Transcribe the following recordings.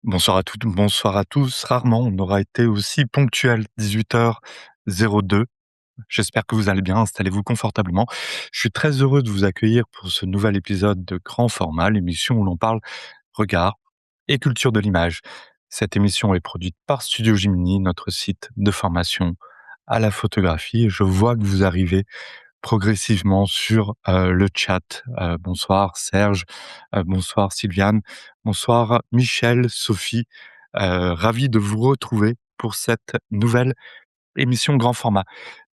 Bonsoir à toutes, bonsoir à tous. Rarement on aura été aussi ponctuel, 18h02. J'espère que vous allez bien, installez-vous confortablement. Je suis très heureux de vous accueillir pour ce nouvel épisode de Grand Format, l'émission où l'on parle regard et culture de l'image. Cette émission est produite par Studio Gimini, notre site de formation à la photographie. Et je vois que vous arrivez progressivement sur le chat. Bonsoir Serge, bonsoir Sylviane, bonsoir Michel, Sophie. Ravi de vous retrouver pour cette nouvelle émission grand format.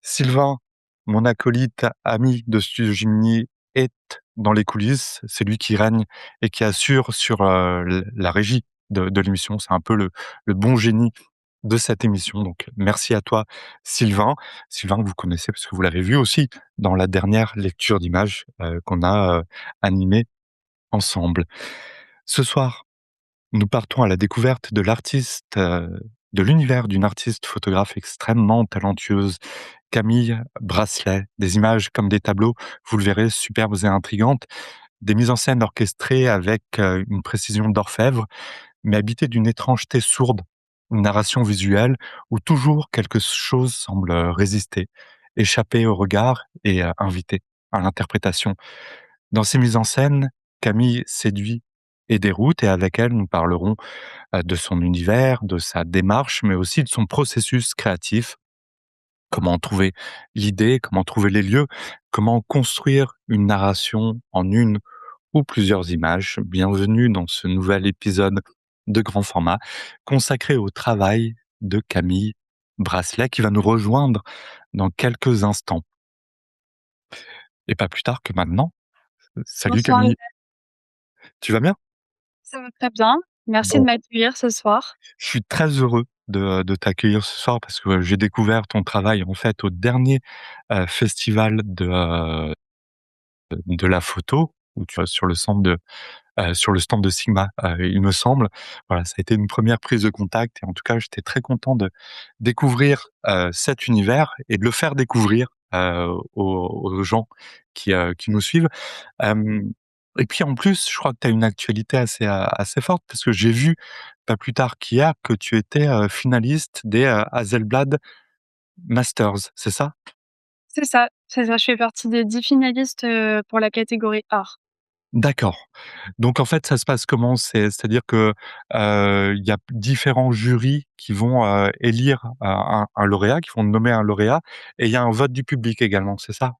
Sylvain, mon acolyte, ami de Studio Gimini, est dans les coulisses. C'est lui qui règne et qui assure sur la régie de l'émission. C'est un peu le bon génie de cette émission. Donc, merci à toi, Sylvain. Sylvain, que vous connaissez parce que vous l'avez vu aussi dans la dernière lecture d'images qu'on a animée ensemble. Ce soir, nous partons à la découverte de l'artiste, de l'univers d'une artiste photographe extrêmement talentueuse, Camille Bracelet. Des images comme des tableaux, vous le verrez, superbes et intrigantes. Des mises en scène orchestrées avec une précision d'orfèvre, mais habitées d'une étrangeté sourde. Une narration visuelle où toujours quelque chose semble résister, échapper au regard et inviter à l'interprétation. Dans ces mises en scène, Camille séduit et déroute, et avec elle, nous parlerons de son univers, de sa démarche, mais aussi de son processus créatif. Comment trouver l'idée, comment trouver les lieux, comment construire une narration en une ou plusieurs images. Bienvenue dans ce nouvel épisode de grand format consacré au travail de Camille Bracelet qui va nous rejoindre dans quelques instants. Et pas plus tard que maintenant. Salut Bonsoir, Camille, tu vas bien? ça va très bien. Merci de Bon, m'accueillir ce soir. je suis très heureux de t'accueillir ce soir parce que j'ai découvert ton travail en fait au dernier festival de la photo où tu sur le centre de sur le stand de Sigma, il me semble. Voilà, ça a été une première prise de contact et en tout cas, j'étais très content de découvrir, cet univers et de le faire découvrir, aux gens qui nous suivent. Hem Et puis en plus, je crois que tu as une actualité assez forte parce que j'ai vu pas plus tard qu'hier que tu étais, finaliste des, Hasselblad Masters, c'est ça? C'est ça, je fais partie des 10 finalistes, pour la catégorie art. D'accord. Donc en fait, ça se passe comment? C'est-à-dire que, il y a différents jurys qui vont, élire un lauréat, qui vont nommer un lauréat et il y a un vote du public également, c'est ça?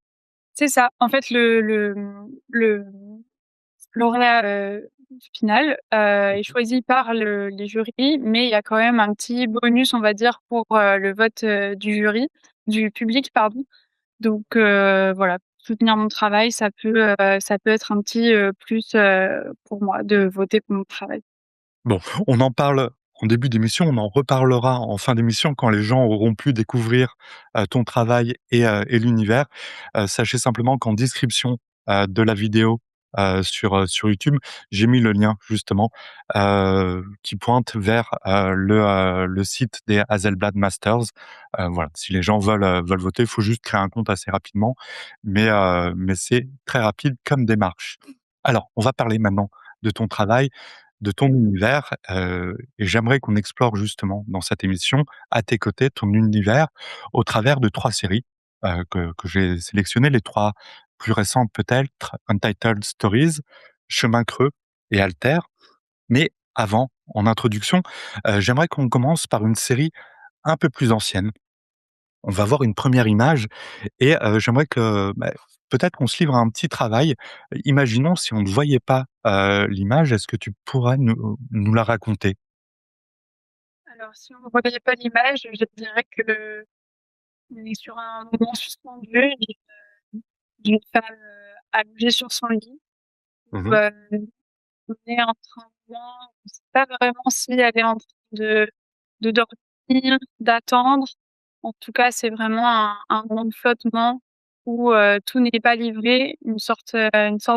C'est ça, en fait, le lauréat, final, est Mmh. choisi par les jurys, mais il y a quand même un petit bonus, on va dire, pour, le vote, du public, pardon. Donc voilà, soutenir mon travail, ça peut être un petit, plus, pour moi de voter pour mon travail. Bon, on en parle en début d'émission, on en reparlera en fin d'émission quand les gens auront pu découvrir, ton travail et l'univers. Sachez simplement qu'en description, de la vidéo, sur YouTube, j'ai mis le lien justement, qui pointe vers, le site des Hasselblad Masters. Voilà, si les gens veulent voter, il faut juste créer un compte assez rapidement, mais c'est très rapide comme démarche. Alors, on va parler maintenant de ton travail, de ton univers, et j'aimerais qu'on explore justement dans cette émission, à tes côtés, ton univers au travers de 3 séries, que j'ai sélectionnées. Les 3 plus récentes peut-être, Untitled Stories, Chemin creux et Alter. Mais avant, en introduction, j'aimerais qu'on commence par une série un peu plus ancienne. On va voir une première image et j'aimerais que, peut-être qu'on se livre à un petit travail. Imaginons si on ne voyait pas, l'image, est-ce que tu pourrais nous la raconter? Alors si on ne voyait pas l'image, je dirais qu'on est sur un moment suspendu d'une femme, allongée sur son lit où, Mmh. on est en train on sait pas vraiment si elle est en train de dormir, d'attendre. En tout cas, c'est vraiment un moment de flottement où, tout n'est pas livré, une sorte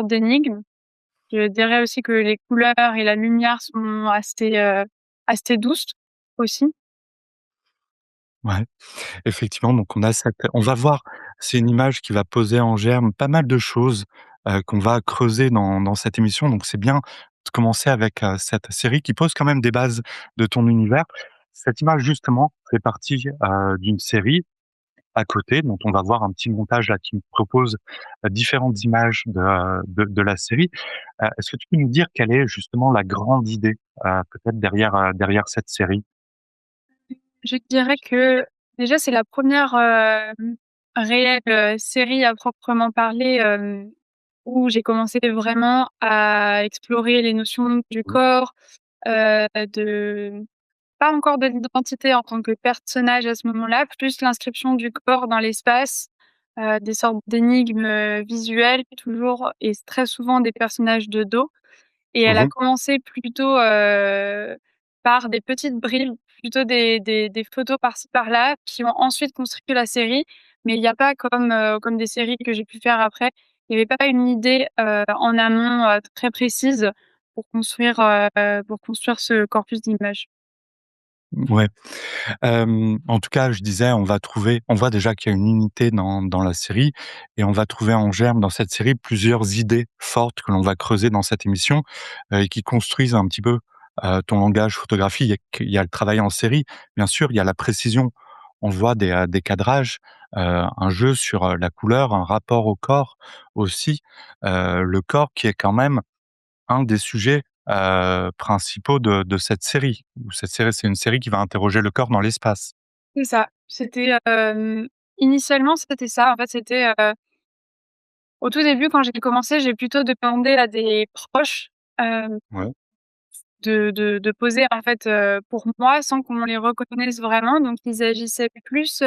d'énigme. Je dirais aussi que les couleurs et la lumière sont assez douces aussi. Ouais, effectivement, donc on va voir, c'est une image qui va poser en germe pas mal de choses, qu'on va creuser dans cette émission, donc c'est bien commencer avec, cette série qui pose quand même des bases de ton univers. Cette image justement fait partie, d'une série à côté, dont on va voir un petit montage là qui nous propose, différentes images de la série. Est-ce que tu peux nous dire quelle est justement la grande idée, peut-être derrière cette série? Je dirais que déjà c'est la première re réelle, série à proprement parler, où j'ai commencé vraiment à explorer les notions du Mmh. corps, de pas encore de l'identité en tant que personnage à ce moment-là, plus l'inscription du corps dans l'espace, des sortes d'énigmes, visuelles toujours et très souvent des personnages de dos. Et elle a Mmh. commencé plutôt, par des petites bribes, plutôt des photos par-ci par-là, qui ont ensuite construit la série. Mais il y a pas comme, comme des séries que j'ai pu faire après, il y avait pas une idée, en amont, très précise pour construire ce corpus d'images. Ouais. En tout cas, je disais, on voit déjà qu'il y a une unité dans la série et on va trouver en germe dans cette série plusieurs idées fortes que l'on va creuser dans cette émission, et qui construisent un petit peu, ton langage photographie. Il y a le travail en série, bien sûr, il y a la précision. On voit des cadrages, un jeu sur, la couleur, un rapport au corps aussi. Le corps qui est quand même un des sujets, principaux de cette série. Où cette série c'est une série qui va interroger le corps dans l'espace. C'est ça, c'était, initialement c'était ça. En fait, c'était, au tout début quand j'ai commencé, j'ai plutôt demandé à des proches, hem Ouais. de poser en fait, pour moi sans qu'on les reconnaisse vraiment. Donc ils agissaient plus,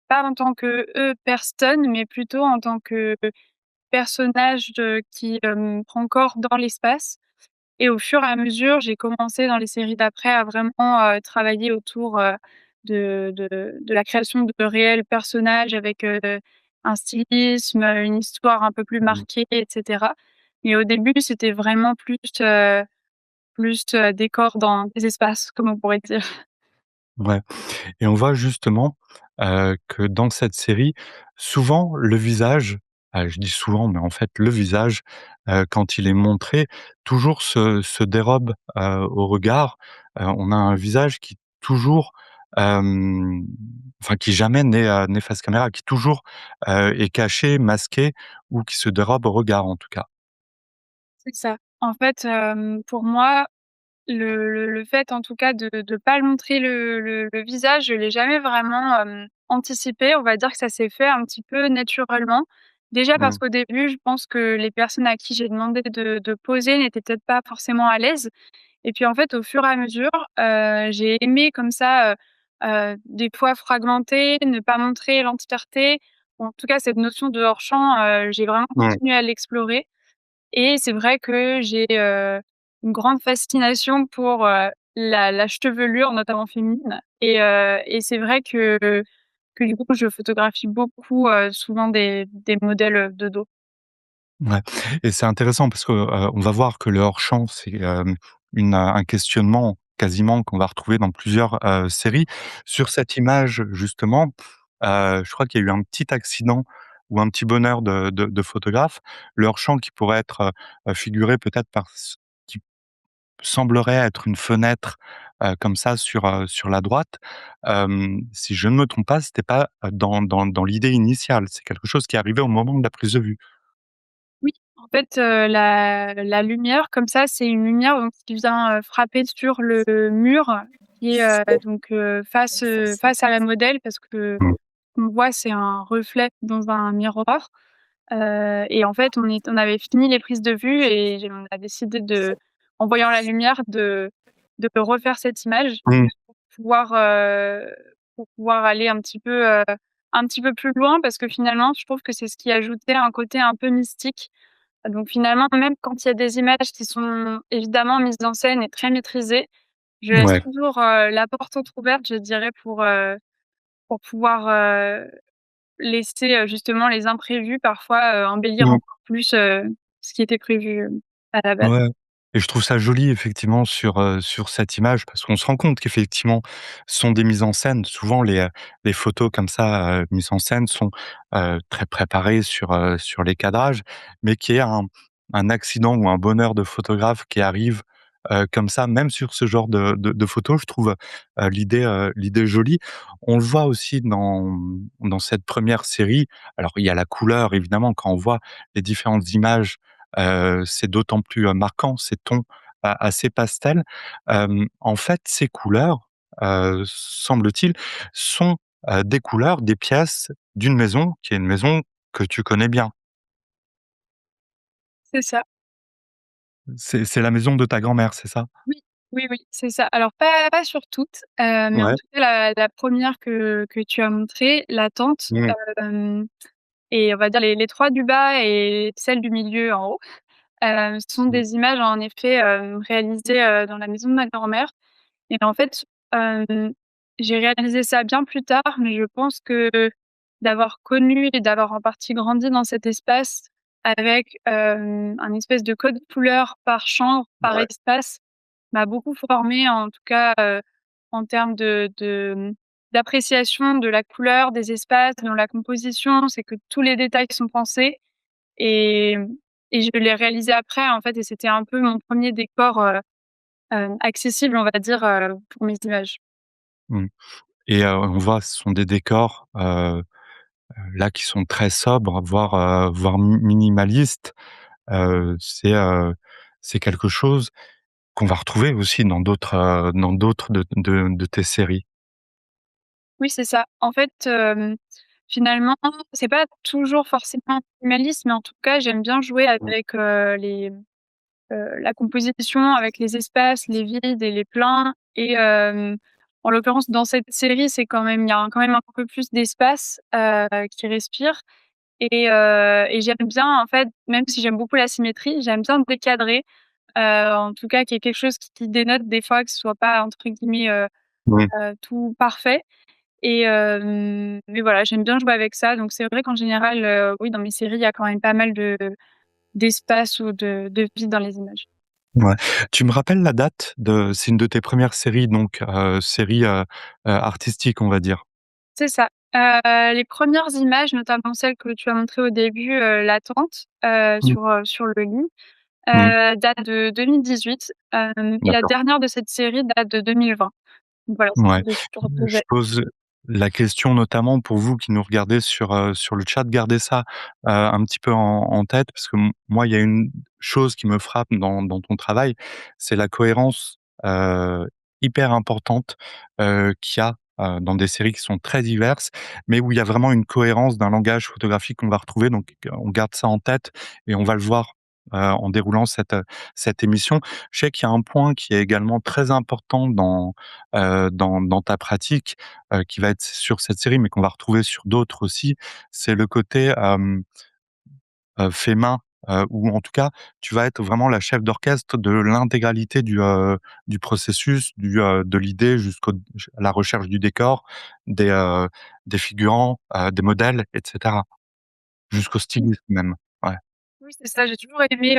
pas en tant qu'eux personnes, mais plutôt en tant que personnage qui, prend corps dans l'espace. Et au fur et à mesure, j'ai commencé dans les séries d'après à vraiment, travailler autour, de la création de réels personnages avec, un stylisme, une histoire un peu plus Mmh. marquée et cetera. Mais au début, c'était vraiment plus, décor dans des espaces, comme on pourrait dire. Ouais. Et on voit justement, que dans cette série, souvent le visage, je dis souvent, mais en fait le visage, quand il est montré, toujours se dérobe, au regard. On a un visage qui toujours, hem, enfin qui jamais n'est face caméra, qui toujours, est caché, masqué ou qui se dérobe au regard en tout cas. C'est ça. En fait, pour moi, le fait en tout cas de pas le montrer le visage, je l'ai jamais vraiment, anticipé. On va dire que ça s'est fait un petit peu naturellement. Déjà parce Mmh. qu'au début, je pense que les personnes à qui j'ai demandé de poser n'étaient peut-être pas forcément à l'aise. Et puis en fait, au fur et à mesure, j'ai aimé comme ça, des fois fragmenter, ne pas montrer l'entièreté. En tout cas, cette notion de hors champ, j'ai vraiment Mmh. continué à l'explorer. Et c'est vrai que j'ai, une grande fascination pour, la chevelure, notamment féminine. Et c'est vrai que du coup, je photographie beaucoup, souvent des modèles, de dos. Ouais, et c'est intéressant parce que, on va voir que le hors champ, c'est, un questionnement quasiment qu'on va retrouver dans plusieurs, séries. Sur cette image justement, je crois qu'il y a eu un petit accident ou un petit bonheur de photographe. Le hors champ qui pourrait être, figuré peut-être par ce qui semblerait être une fenêtre, comme ça sur la droite. Si je ne me trompe pas, c'était pas, dans l'idée initiale. C'est quelque chose qui est arrivé au moment de la prise de vue. Oui, en fait, la lumière comme ça, c'est une lumière donc qui vient, frapper sur le mur qui est, donc face à la modèle parce que Mmh. qu'on voit, c'est un reflet dans un miroir. Et en fait, on avait fini les prises de vue et on a décidé en voyant la lumière, de refaire cette image Mmh. pouvoir, pour pouvoir aller un petit peu plus loin parce que finalement, je trouve que c'est ce qui ajoutait un côté un peu mystique. Donc finalement, même quand il y a des images qui sont évidemment mises en scène et très maîtrisées, je laisse Ouais. toujours, la porte entrouverte, je dirais, pour pouvoir, laisser, justement les imprévus parfois, embellir Mmh. encore plus, ce qui était prévu, à la base. Ouais, et je trouve ça joli effectivement sur cette image parce qu'on se rend compte qu'effectivement, ce sont des mises en scène. Souvent les photos comme ça, mises en scène sont, très préparées sur les cadrages, mais qu'il y a un accident ou un bonheur de photographe qui arrive, comme ça, même sur ce genre de photos. Je trouve, l'idée jolie. On le voit aussi dans cette première série. Alors il y a la couleur évidemment, quand on voit les différentes images, c'est d'autant plus, marquant, ces tons a assez pastel. En fait, ces couleurs, semble-t-il, sont, des couleurs des pièces d'une maison qui est une maison que tu connais bien. C'est ça. C'est la maison de ta grand-mère, c'est ça? Oui, oui, oui, c'est ça. Alors pas sur toutes, mais en Ouais. tout cas la 1re que tu as montrée, la tente, Mmh. hem et on va dire les 3 du bas et celle du milieu en haut, ce sont Mmh. des images en effet, réalisées, dans la maison de ma grand-mère et en fait, hem, j'ai réalisé ça bien plus tard, mais je pense que d'avoir connu et d'avoir en partie grandi dans cet espace avec, un espèce de code couleur par chambre, par Ouais. espace, m'a beaucoup formée en tout cas, en termes d'appréciation de la couleur, des espaces, dans la composition. C'est que tous les détails sont pensés et et je l'ai réalisé après en fait et c'était un peu mon 1er décor, accessible on va dire, pour mes images. Mmh. Et on voit, ce sont des décors, là, qui sont très sobres, voire minimalistes. C'est quelque chose qu'on va retrouver aussi dans d'autres de tes séries. Oui, c'est ça. En fait, finalement, c'est pas toujours forcément minimaliste, mais en tout cas, j'aime bien jouer Mmh. avec, la composition, avec les espaces, les vides et les pleins et en l'occurrence, dans cette série, c'est quand même il y a quand même un peu plus d'espace, qui respire et j'aime bien, en fait, même si j'aime beaucoup la symétrie, j'aime bien décadrer, en tout cas, qu'il y ait quelque chose qui dénote des fois, que ce soit pas entre guillemets, Mmh. tout parfait et mais voilà, j'aime bien jouer avec ça, donc c'est vrai qu'en général, oui, dans mes séries, il y a quand même pas mal de d'espace ou de vide dans les images. Ouais. Tu me rappelles la date de c'est une de tes premières séries donc, série, artistique, on va dire? C'est ça. Les premières images, notamment celles que tu as montrées au début, la tente, Mmh. sur le lit, Mmh. date de 2018, et la D'accord. dernière de cette série date de 2020. Donc voilà, ça Ouais. fait depuis quelques Je années. pose la question notamment pour vous qui nous regardez sur le chat, gardez ça, un petit peu en tête parce que moi, il y a une chose qui me frappe dans ton travail, c'est la cohérence, hyper importante, qu'il y a, dans des séries qui sont très diverses, mais où il y a vraiment une cohérence d'un langage photographique qu'on va retrouver donc on garde ça en tête et on va le voir, en déroulant cette émission. Je sais qu'il y a un point qui est également très important dans ta pratique, qui va être sur cette série, mais qu'on va retrouver sur d'autres aussi, c'est le côté, fait main, ou en tout cas, tu vas être vraiment la chef d'orchestre de l'intégralité du processus, de l'idée jusqu'au à la recherche du décor, des figurants, des modèles et cetera, jusqu'au Oui, stylisme même. Ouais. oui, c'est ça, j'ai toujours aimé,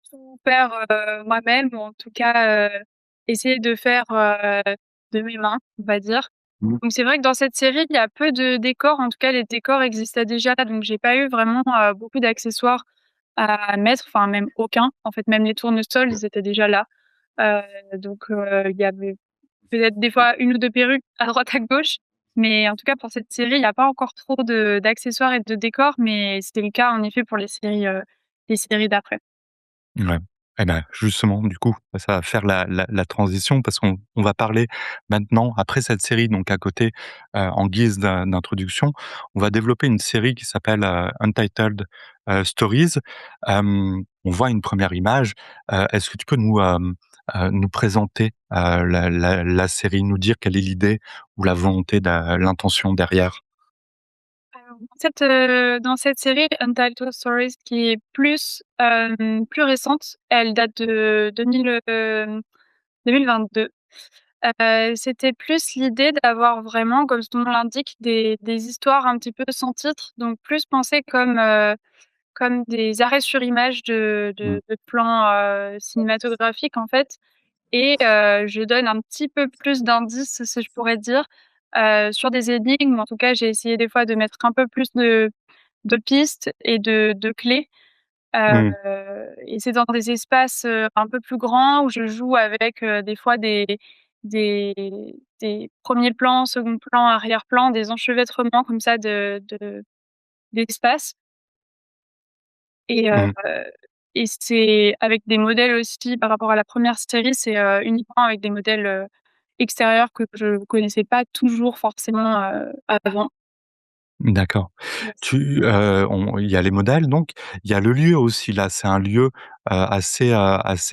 tout faire, moi-même ou en tout cas, essayer de faire, de mes mains, on va dire. Mmh. Donc c'est vrai que dans cette série, il y a peu de décors, en tout cas les décors existaient déjà, donc j'ai pas eu vraiment, beaucoup d'accessoires à mettre, enfin même aucun. En fait, même les tournesols, ils étaient déjà là. Heu, donc il y avait peut-être des fois 1 ou 2 perruques à droite à gauche, mais en tout cas pour cette série, il y a pas encore trop de d'accessoires et de décors, mais c'était le cas en effet pour les séries d'après. Ouais. Et ben, justement, du coup, ça va faire la transition parce qu'on va parler maintenant, après cette série, donc à côté, en guise d'introduction, on va développer une série qui s'appelle, Untitled, Stories. On voit une première image. Est-ce que tu peux nous présenter, la série, nous dire quelle est l'idée ou la volonté, l'intention derrière? Alors dans cette série Untitled Stories qui est plus récente, elle date de 2022. C'était plus l'idée d'avoir vraiment, comme son nom l'indique, des histoires un petit peu sans titre, donc plus pensées comme des arrêts sur image Mmh. de plans, cinématographiques, en fait et je donne un petit peu plus d'indices, si je pourrais dire, sur des énigmes. En tout cas, j'ai essayé des fois de mettre un peu plus de pistes et de clés, Mmh. et c'est dans des espaces, un peu plus grands où je joue avec, des fois des des 1 plans, second plan, arrière-plan, des enchevêtrements comme ça de d'espace et Mmh. et c'est avec des modèles aussi par rapport à la première série, c'est, uniquement avec des modèles, extérieurs que je connaissais pas toujours forcément, avant. D'accord. On il y a les modèles donc, il y a le lieu aussi là, c'est un lieu, assez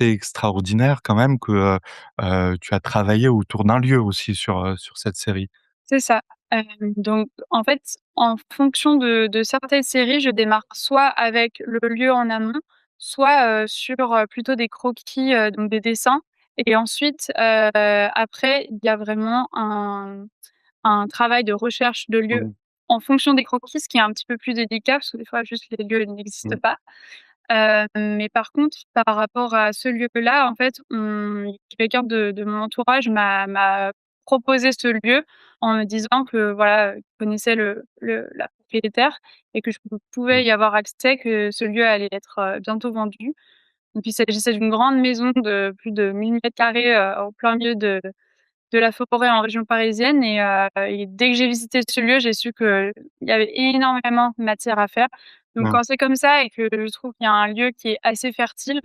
extraordinaire quand même que, tu as travaillé autour d'un lieu aussi sur cette série? C'est ça. Donc en fait, en fonction de certaines séries, je démarre soit avec le lieu en amont, soit, sur, plutôt des croquis, donc des dessins et ensuite, après il y a vraiment un travail de recherche de lieu Mmh. en fonction des croquis, ce qui est un petit peu plus délicat parce que des fois juste les lieux n'existent Mmh. pas. Mais par contre, par rapport à ce lieu-là, en fait, quelqu'un de mon entourage m'a proposé ce lieu en me disant que voilà, il connaissait la propriétaire et que je Mmh. pouvais y avoir accès, que ce lieu allait être, bientôt vendu. Donc il s'agissait d'une grande maison de plus de 1 000 m², en plein milieu de la forêt en région parisienne et dès que j'ai visité ce lieu, j'ai su qu'il y avait énormément de matière à faire. Donc Mmh. quand c'est comme ça et que je trouve qu'il y a un lieu qui est assez fertile,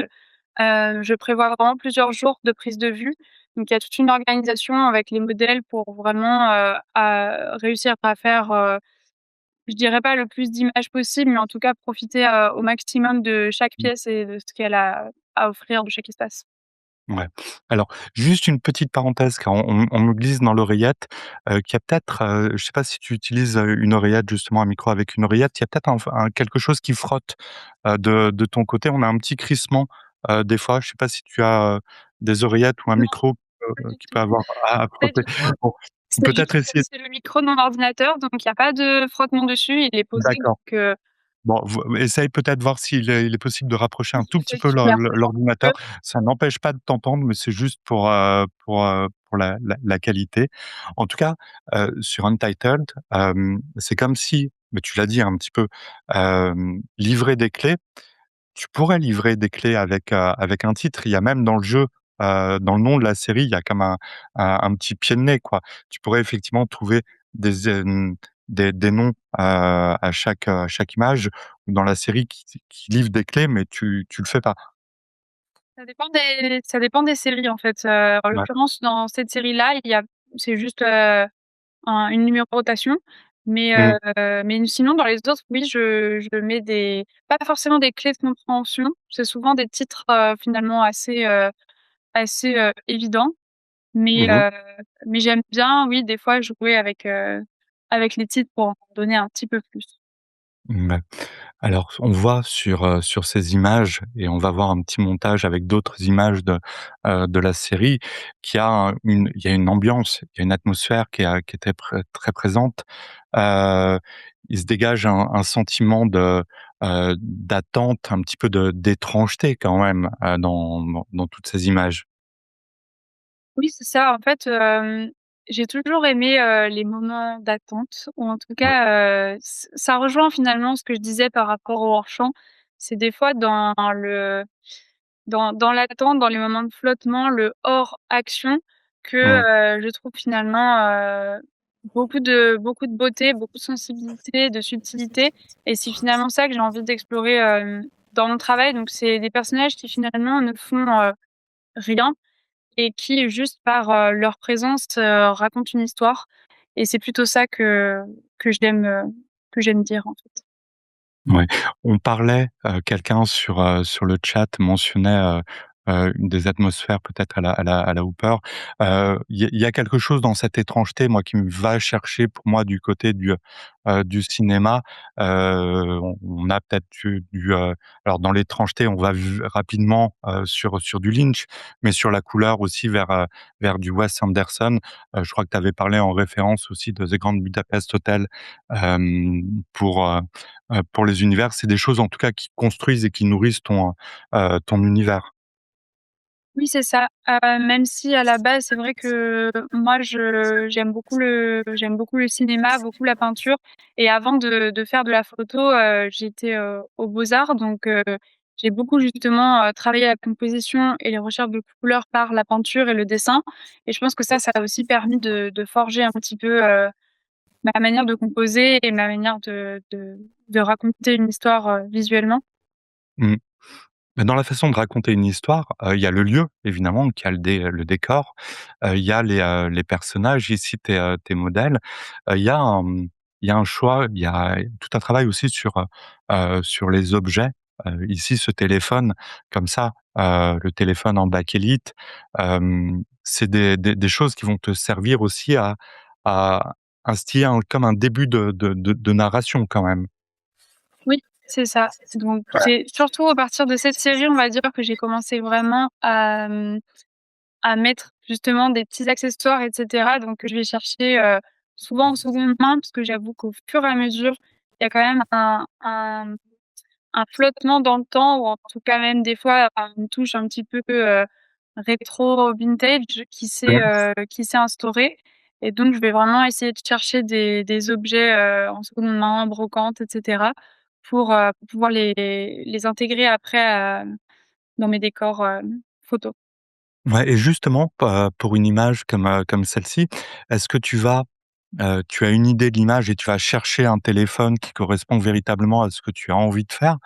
je prévois vraiment plusieurs jours de prise de vue. Donc il y a toute une organisation avec les modèles pour vraiment, à réussir à faire, je dirais pas le plus d'images possible, mais en tout cas profiter, au maximum de chaque Mmh. pièce et de ce qu'elle a à offrir, de chaque espace. Ouais. Alors, juste une petite parenthèse, car on me glisse dans l'oreillette, qu'il y a peut-être, je sais pas si tu utilises, une oreillette, justement, un micro avec une oreillette, il y a peut-être un quelque chose qui frotte, de ton côté. On a un petit crissement, des fois. Je sais pas si tu as, des oreillettes ou un Non, micro, pas du qui tout. peut avoir à Pas frotter. du tout. Bon, peut-être essayer C'est le micro de mon ordinateur, donc il y a pas de frottement dessus, il est posé d'accord. donc Bon, essaye peut-être voir s'il est possible de rapprocher un tout petit peu j'effectue la l'ordinateur. recherche. Ça n'empêche pas de t'entendre, mais c'est juste pour la qualité. En tout cas, sur Untitled, c'est comme si, mais tu l'as dit un petit peu, livrer des clés. Tu pourrais livrer des clés avec un titre. Il y a même dans le jeu, dans le nom de la série, il y a comme un petit pied de nez, quoi. Tu pourrais effectivement trouver des, des noms, à chaque image ou dans la série qui livrent des clés, mais tu le fais pas. Ça dépend des séries, en fait, en Ouais. l'occurrence, dans cette série-là, c'est juste, une numérotation, Mmh. mais sinon dans les autres, oui, je mets des pas forcément des clés de compréhension, c'est souvent des titres, finalement assez évidents, mais Mmh. j'aime bien, oui, des fois jouer avec les titres pour en donner un petit peu plus. Ouais. Alors, on voit sur ces images et on va voir un petit montage avec d'autres images de la série qu'il y a il y a une ambiance, il y a une atmosphère qui est très présente. Heu, il se dégage un sentiment d'attente, un petit peu d'étrangeté quand même, dans toutes ces images. Oui, c'est ça. En fait, j'ai toujours aimé, les moments d'attente ou en tout Ouais. cas, ça rejoint finalement ce que je disais par rapport au hors-champ. C'est des fois dans l'attente, dans les moments de flottement, le hors action que, Mmh. je trouve finalement, beaucoup de beauté, beaucoup de sensibilité, de subtilité et c'est finalement ça que j'ai envie d'explorer, dans mon travail. Donc c'est des personnages qui finalement ne font, rien et qui, juste par, leur présence, racontent une histoire et c'est plutôt ça que j'aime, que j'aime dire, en fait. Ouais. On parlait, quelqu'un sur le chat mentionnait, une des atmosphères peut-être à la Hooper. Il y a quelque chose dans cette étrangeté, moi, qui me va chercher pour moi du côté du cinéma. On a peut-être alors dans l'étrangeté, on va rapidement, sur du Lynch, mais sur la couleur aussi vers du Wes Anderson. Je crois que tu avais parlé en référence aussi de The Grand Budapest Hotel, hem, pour les univers. C'est des choses en tout cas qui construisent et qui nourrissent ton univers. Oui, c'est ça, même si à la base, c'est vrai que moi j'aime beaucoup le cinéma, beaucoup la peinture et avant de faire de la photo, j'étais, aux Beaux-Arts donc j'ai beaucoup justement, travaillé la composition et les recherches de couleurs par la peinture et le dessin et je pense que ça a aussi permis de forger un petit peu, ma manière de composer et ma manière de raconter une histoire, visuellement. Mmh. Bah, dans la façon de raconter une histoire, il y a le lieu évidemment, qui a le décor, il y a les personnages, ici tes modèles. Il y a il y a un choix, il y a tout un travail aussi sur les objets. Ici ce téléphone comme ça, le téléphone en bakélite, c'est des choses qui vont te servir aussi à instiller comme un début de narration quand même. Oui, c'est ça. Donc c'est surtout à partir de cette série, on va dire, que j'ai commencé vraiment à mettre justement des petits accessoires et cetera. Donc je vais chercher, souvent en seconde main parce que j'avoue qu'au fur et à mesure, il y a quand même un flottement dans le temps ou en tout cas même des fois, une touche un petit peu, rétro vintage qui s'est instaurée et donc je vais vraiment essayer de chercher des objets, en seconde main, en brocante et cetera pour pouvoir les intégrer après, dans mes décors, photos. Ouais et justement, pour une image comme celle-ci, est-ce que tu as une idée de l'image et tu vas chercher un téléphone qui correspond véritablement à ce que tu as envie de faire?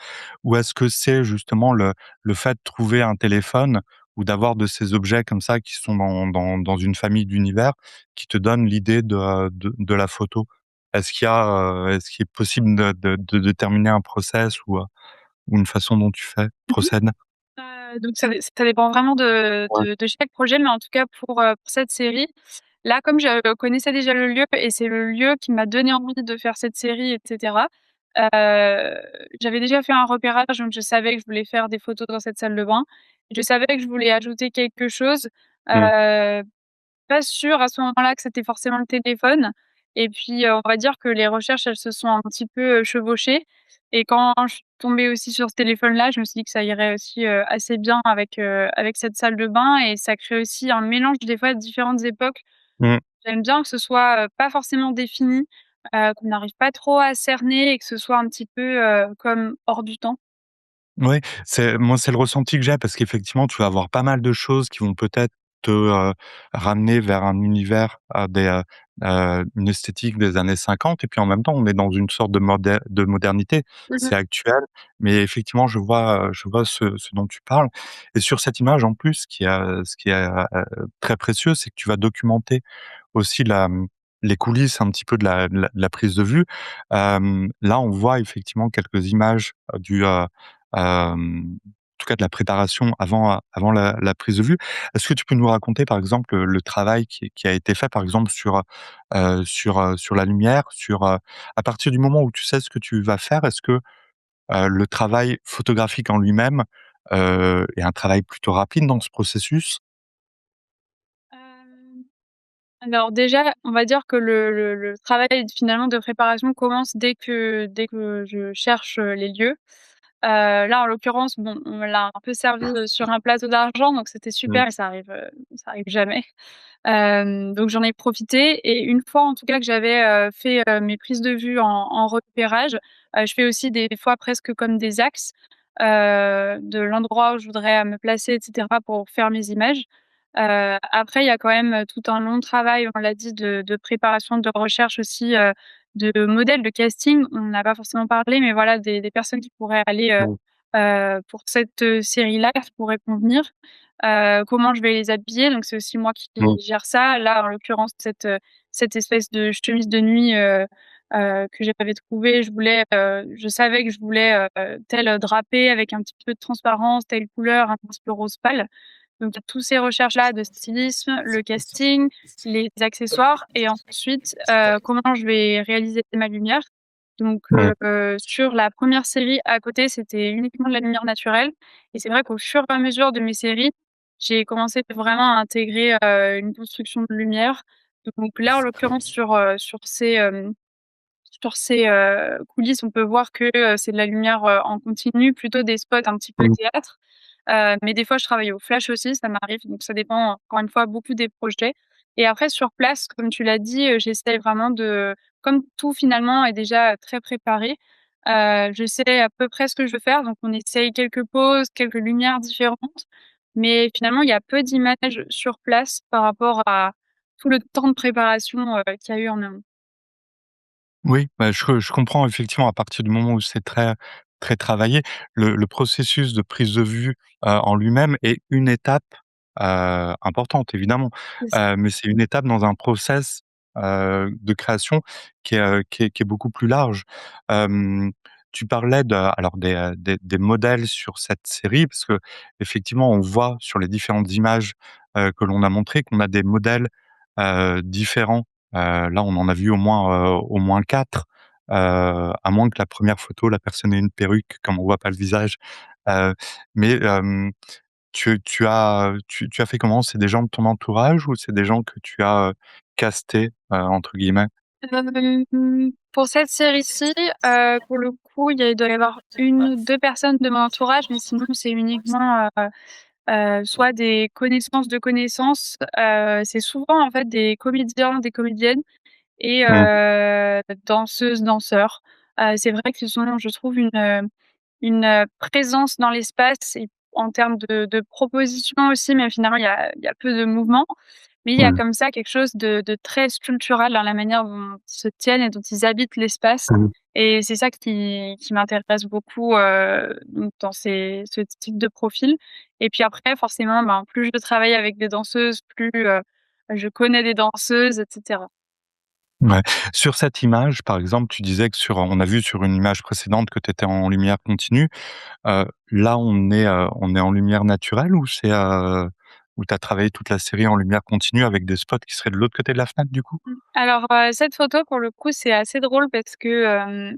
Ou est-ce que c'est justement le fait de trouver un téléphone ou d'avoir de ces objets comme ça qui sont dans une famille d'univers qui te donne l'idée de la photo? Est-ce qu'il est possible de déterminer un process ou une façon dont tu procèdes? Donc ça dépend vraiment Ouais. de chaque projet, mais en tout cas pour cette série, là, comme je connaissais déjà le lieu et c'est le lieu qui m'a donné envie de faire cette série et cetera, heu, j'avais déjà fait un repérage, donc je savais que je voulais faire des photos dans cette salle de bain. Je savais que je voulais ajouter quelque chose, Mmh. heu pas sûre à ce moment-là que c'était forcément le téléphone et puis, on va dire que les recherches, elles se sont un petit peu, chevauchées et quand je suis tombée aussi sur ce téléphone-là, je me suis dit que ça irait aussi, assez bien avec cette salle de bain et ça crée aussi un mélange des fois de différentes époques. Mmh. J'aime bien que ce soit, pas forcément défini, qu'on n'arrive pas trop à cerner et que ce soit un petit peu, comme hors du temps. Ouais, c'est le ressenti que j'ai parce qu'effectivement, tu vas avoir pas mal de choses qui vont peut-être te, ramener vers un univers, une esthétique des années 50 et puis en même temps, on est dans une sorte de modernité. Mmh. C'est actuel, mais effectivement, je vois ce dont tu parles et sur cette image, en plus, ce qui est, très précieux, c'est que tu vas documenter aussi les coulisses un petit peu de la prise de vue. Là, on voit effectivement quelques images, en tout cas de la préparation avant la prise de vue. Est-ce que tu peux nous raconter, par exemple, le travail qui a été fait, par exemple, sur la lumière, à partir du moment où tu sais ce que tu vas faire, est-ce que, le travail photographique en lui-même, est un travail plutôt rapide dans ce processus? Hem, alors déjà, on va dire que le travail finalement de préparation commence dès que je cherche, les lieux. Là, en l'occurrence, bon, on me l'a un peu servi, sur un plateau d'argent, donc c'était Mmh. super et ça arrive jamais. Donc j'en ai profité et une fois en tout cas que j'avais, fait, mes prises de vue en repérage, je fais aussi des fois presque comme des axes, de l'endroit où je voudrais, me placer et cetera pour faire mes images. Après il y a quand même, tout un long travail, on l'a dit, de préparation, de recherche aussi, de modèles, de casting. On n'a pas forcément parlé, mais voilà des personnes qui pourraient aller, Mmh. pour cette, série-là, qui pourraient convenir. Comment je vais les habiller, donc c'est aussi moi qui Mmh. gère ça. Là, en l'occurrence, cette espèce de chemise de nuit, que j'avais trouvée, je savais que je voulais, tel drapé avec un petit peu de transparence, telle couleur, un petit peu rose pâle. Donc tous ces recherches-là de stylisme, le casting, les accessoires et ensuite, comment je vais réaliser ma lumière. Donc Mmh. sur la première série à côté, c'était uniquement de la lumière naturelle et c'est vrai qu'au fur et à mesure de mes séries, j'ai commencé vraiment à intégrer, une construction de lumière. Donc là, en l'occurrence sur ces, coulisses, on peut voir que, c'est de la lumière, en continu, plutôt des spots un petit peu Mmh. théâtre. Mais des fois, je travaille au flash aussi, ça m'arrive, donc ça dépend encore une fois beaucoup des projets. Et après sur place, comme tu l'as dit, j'essaie vraiment de comme tout finalement est déjà très préparé, Je sais à peu près ce que je veux faire, donc on essaye quelques poses, quelques lumières différentes, mais finalement, il y a peu d'images sur place par rapport à tout le temps de préparation, qu'il y a eu en amont. Oui, bah, je comprends effectivement à partir du moment où c'est très très travaillé, le processus de prise de vue, en lui-même est une étape, importante évidemment, C'est ça. mais c'est une étape dans un process, de création qui est beaucoup plus large. Hem, Tu parlais de alors des modèles sur cette série parce que effectivement on voit sur les différentes images, que l'on a montrées qu'on a des modèles, différents. Là, on en a vu au moins 4, à moins que la première photo, la personne ait une perruque, comme on voit pas le visage. Heu, mais, tu as fait comment? C'est des gens de ton entourage ou c'est des gens que tu as, «castés», entre guillemets? Pour cette série-ci, pour le coup, il doit y avoir 1 ou 2 personnes de mon entourage, mais sinon c'est uniquement, soit des connaissances de connaissances, c'est souvent en fait des comédiens, des comédiennes et Mmh, danseuses, danseurs. C'est vrai qu'ils ont, je trouve, une, présence dans l'espace et en termes de propositions aussi, mais finalement il y a peu de mouvement. Mais il y a mmh, comme ça quelque chose de très sculptural dans la manière dont ils se tiennent et dont ils habitent l'espace mmh, et c'est ça qui m'intéresse beaucoup, donc dans ce type de profil et puis après forcément, ben, plus je travaille avec des danseuses, plus, je connais des danseuses et cetera. ouais. Sur cette image, par exemple, tu disais que on a vu sur une image précédente que tu étais en lumière continue. Là, on est en lumière naturelle ou ou tu as travaillé toute la série en lumière continue avec des spots qui seraient de l'autre côté de la fenêtre, du coup? Alors, cette photo pour le coup, c'est assez drôle parce que,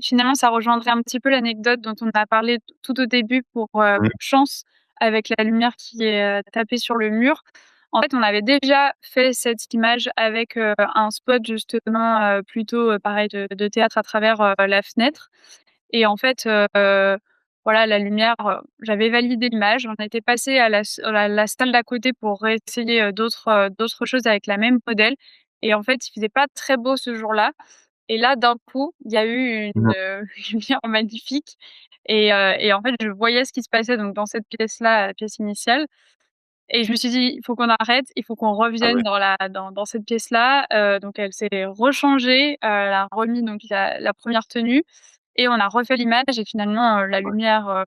finalement, ça rejoindrait un petit peu l'anecdote dont on a parlé tout au début pour, Mmh, chance avec la lumière qui est, tapée sur le mur. En fait, on avait déjà fait cette image avec, un spot justement, plutôt, pareil de théâtre à travers, la fenêtre et en fait, voilà la lumière, j'avais validé l'image. On était passé à la salle d'à côté pour réessayer, d'autres choses avec la même modèle et en fait, il faisait pas très beau ce jour-là et là, d'un coup, il y a eu une, mmh, lumière magnifique et en fait, je voyais ce qui se passait donc dans cette pièce-là, la pièce initiale et je me suis dit: «Il faut qu'on arrête, il faut qu'on ah revienne ouais, dans cette pièce-là». Donc elle s'est rechangée, elle a remis donc la 1re tenue et on a refait l'image et finalement, la ouais, lumière,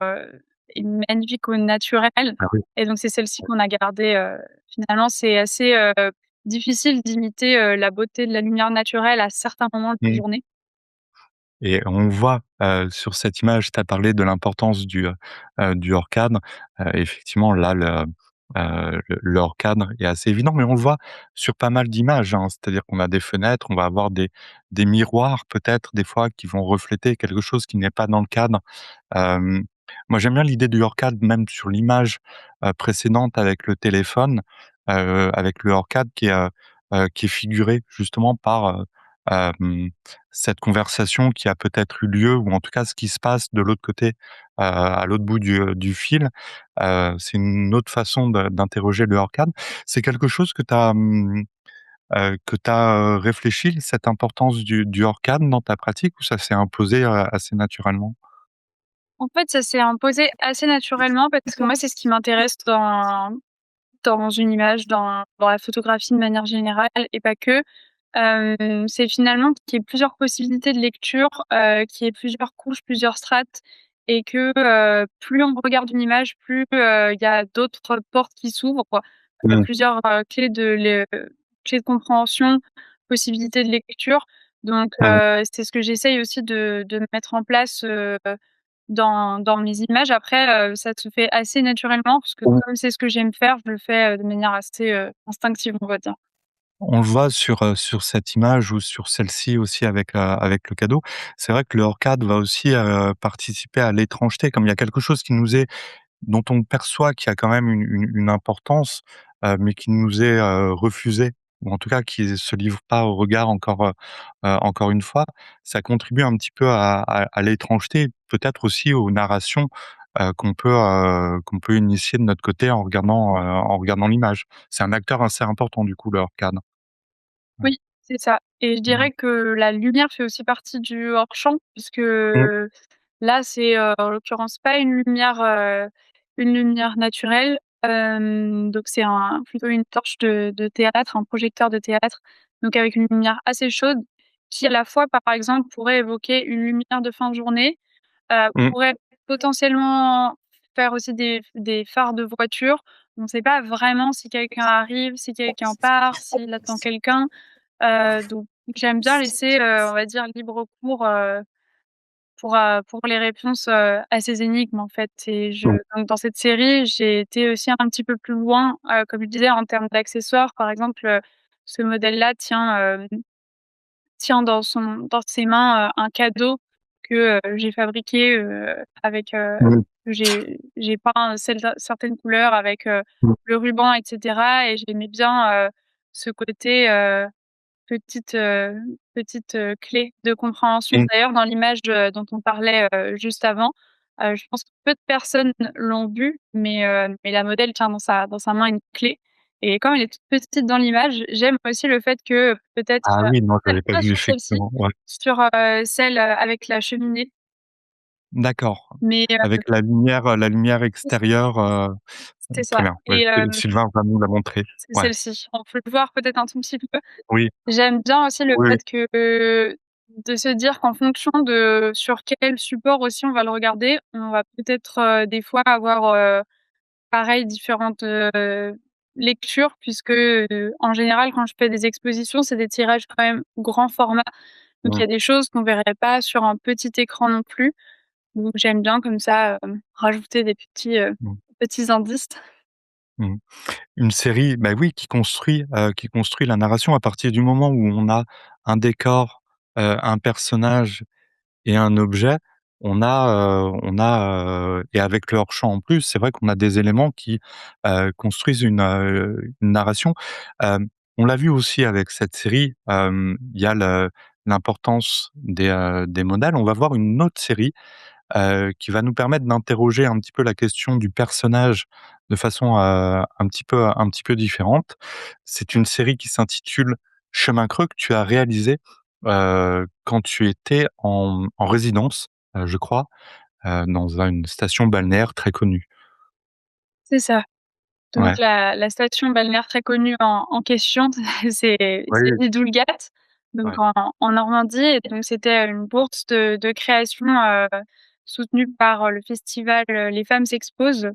est magnifique au naturel ah oui, et donc c'est celle-ci ouais. qu'on a gardée, finalement, c'est assez, difficile d'imiter, la beauté de la lumière naturelle à certains moments de la Mmh. journée. Et on voit, sur cette image, tu as parlé de l'importance du hors cadre. Effectivement, là, le hors cadre est assez évident, mais on le voit sur pas mal d'images, hein. C'est-à-dire qu'on a des fenêtres, on va avoir des miroirs peut-être des fois qui vont refléter quelque chose qui n'est pas dans le cadre. Hem, Moi, j'aime bien l'idée du hors cadre même sur l'image, précédente avec le téléphone, avec le hors cadre qui est figuré justement par, cette conversation qui a peut-être eu lieu ou en tout cas ce qui se passe de l'autre côté, à l'autre bout du fil. C'est une autre façon d'interroger le hors cadre. C'est quelque chose que tu as réfléchi, cette importance du hors cadre dans ta pratique ou ça s'est imposé, assez naturellement? En fait, ça s'est imposé assez naturellement parce que moi, c'est ce qui m'intéresse dans une image, dans la photographie de manière générale et pas que. C'est finalement qu'il y ait plusieurs possibilités de lecture, qu'il y ait plusieurs couches, plusieurs strates et que, plus on regarde une image, plus, il y a d'autres portes qui s'ouvrent, Mmh, plusieurs, clés de compréhension, possibilités de lecture. Donc, mmh, c'est ce que j'essaye aussi de mettre en place, dans mes images. Après, ça se fait assez naturellement parce que mmh. comme c'est ce que j'aime faire, je le fais, de manière assez, instinctive, on va dire. On le voit sur cette image ou sur celle-ci aussi avec le cadeau. C'est vrai que le hors cadre va aussi, participer à l'étrangeté. Comme il y a quelque chose qui nous est dont on perçoit qu'il y a quand même une importance, mais qui nous est, refusée ou en tout cas qui se livre pas au regard encore une fois. Ça contribue un petit peu à l'étrangeté, peut-être aussi aux narrations, qu'on peut initier de notre côté en regardant l'image. C'est un acteur assez important du coup, le hors cadre. Ouais. Oui. C'est ça et je Mmh. dirais que la lumière fait aussi partie du hors-champ puisque Mmh. là, c'est, en l'occurrence pas une lumière naturelle, donc c'est plutôt une torche de théâtre, un projecteur de théâtre, donc avec une lumière assez chaude qui, à la fois, par exemple, pourrait évoquer une lumière de fin de journée, Mmh. pourrait potentiellement faire aussi des phares de voiture. On ne sait pas vraiment si quelqu'un arrive, si quelqu'un part, s'il attend quelqu'un. Donc j'aime bien laisser, on va dire libre cours, pour les réponses, à ces énigmes, en fait et Mmh. donc dans cette série, j'ai été aussi un petit peu plus loin, comme je disais en termes d'accessoires. Par exemple, ce modèle-là tient dans ses mains, un cadeau que, j'ai fabriqué, Mmh. que j'ai peint certaines couleurs avec, Mmh. le ruban et cetera et j'aimais bien, ce côté, petite, petite, clé de compréhension. Mmh. D'ailleurs, dans l'image, dont on parlait, juste avant, je pense que peu de personnes l'ont vue, mais la modèle tient dans sa main une clé et comme elle est toute petite dans l'image, j'aime aussi le fait que peut-être, Ah oui, non, je l'avais pas pas vu sur celle-ci, effectivement, ouais. sur, celle, avec la cheminée, D'accord. mais Avec la lumière extérieure, c'est très ça bien. Ouais, et Sylvain va nous la montrer. c'est Ouais. celle-ci. On peut le voir peut-être un tout petit peu. Oui, J'aime bien aussi le oui, oui. fait que de se dire qu'en fonction de sur quel support aussi on va le regarder, on va peut-être, des fois avoir, pareil différentes, lectures puisque, en général quand je fais des expositions, c'est des tirages quand même grand format. Donc il y Mmh. a des choses qu'on verrait pas sur un petit écran non plus. Donc j'aime bien comme ça, rajouter des Mmh. petits indices. Mmh. Une série, bah, oui, qui construit la narration à partir du moment où on a un décor, un personnage et un objet, et avec le hors-champ en plus, c'est vrai qu'on a des éléments qui, construisent une narration. On l'a vu aussi avec cette série, il y a l'importance des modèles. On va voir une autre série qui va nous permettre d'interroger un petit peu la question du personnage de façon, un petit peu différente. C'est une série qui s'intitule Chemin creux que tu as réalisé, quand tu étais en résidence, je crois, dans une station balnéaire très connue. C'est ça. Donc Ouais. la station balnéaire très connue en question, c'est Oui, Vidoulgat, donc ouais. en Normandie et donc c'était une bourse de création, soutenue par, le festival, Les Femmes s'exposent,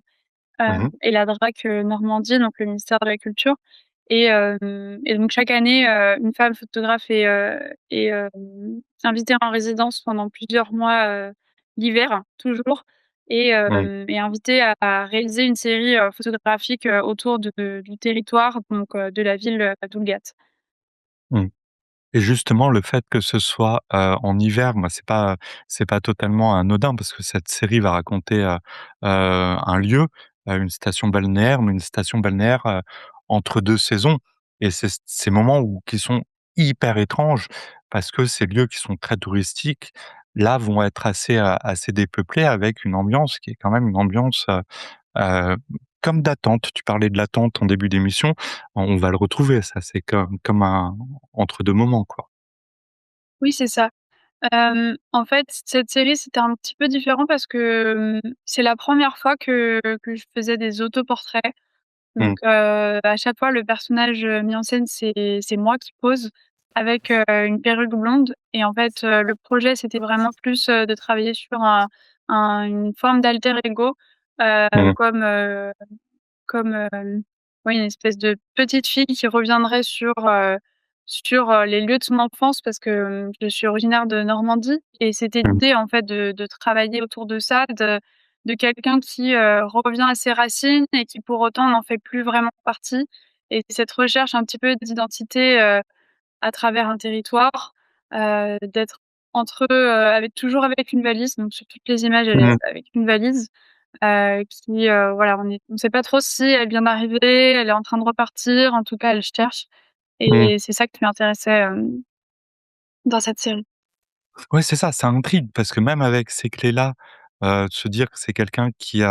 Mmh mh. et la DRAC, Normandie, donc le ministère de la Culture et donc chaque année, une femme photographe est invitée en résidence pendant plusieurs mois, l'hiver toujours Mmh. et invitée à réaliser une série, photographique, autour du territoire, donc de la ville, d'Oulgat. Mmh. Et justement, le fait que ce soit, en hiver, moi, c'est pas totalement anodin parce que cette série va raconter, un lieu, une station balnéaire, mais une station balnéaire, entre 2 saisons et c'est ces moments où qui sont hyper étranges parce que ces lieux qui sont très touristiques, là, vont être assez dépeuplés avec une ambiance qui est quand même une ambiance, Heu, comme d'attente. Tu parlais de l'attente en début d'émission, on va le retrouver ça, c'est comme un entre 2 moments, quoi. Oui, c'est ça. En fait, cette série, c'était un petit peu différent parce que, c'est la première fois que je faisais des autoportraits. Donc Mmh, à chaque fois, le personnage, mis en scène, c'est moi qui pose avec, une perruque blonde et en fait, le projet, c'était vraiment plus, de travailler sur une forme d'alter ego, heu, mmh, comme, comme, oui, une espèce de petite fille qui reviendrait sur, les lieux de son enfance parce que, je suis originaire de Normandie et c'était mmh, l'idée, en fait, de travailler autour de ça, de quelqu'un qui, revient à ses racines et qui, pour autant, n'en fait plus vraiment partie et cette recherche un petit peu d'identité, à travers un territoire, d'être entre avec toujours avec une valise, donc sur toutes les images, elle est mmh, avec une valise. Voilà, on sait pas trop si elle vient d'arriver, elle est en train de repartir, en tout cas elle cherche mmh. et c'est ça qui m'intéressait, dans cette série. Ouais, c'est ça intrigue parce que même avec ces clés-là, de se dire que c'est quelqu'un qui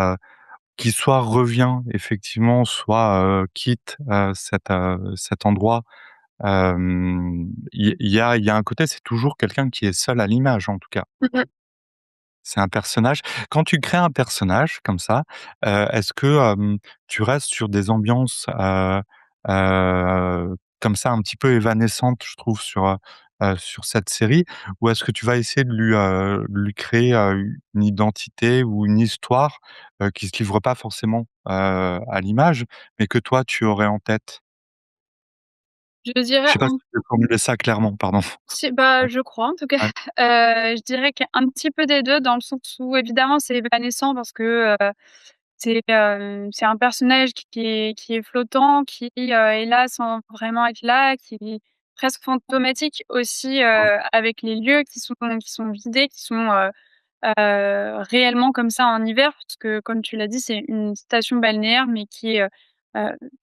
soit revient effectivement, soit, quitte, cet endroit Il y a un côté, c'est toujours quelqu'un qui est seul à l'image, en tout cas. Mmh mh. C'est un personnage. Quand tu crées un personnage comme ça, est-ce que, tu restes sur des ambiances, comme ça un petit peu évanescentes, je trouve, sur cette série? Ou est-ce que tu vas essayer de lui créer, une identité ou une histoire, qui se livre pas forcément, à l'image, mais que toi tu aurais en tête? Je Je dirais sais pas si un je peux formuler ça clairement, pardon. petit bah, Ouais, je crois en tout cas, ouais, je dirais qu'un petit peu des 2 dans le sens où évidemment c'est évanescent parce que, c'est un personnage qui est flottant, qui, est là sans vraiment être là, qui est presque fantomatique aussi, ouais. avec les lieux qui sont vidés, qui sont, réellement comme ça en hiver, parce que comme tu l'as dit, c'est une station balnéaire, mais qui est, heu,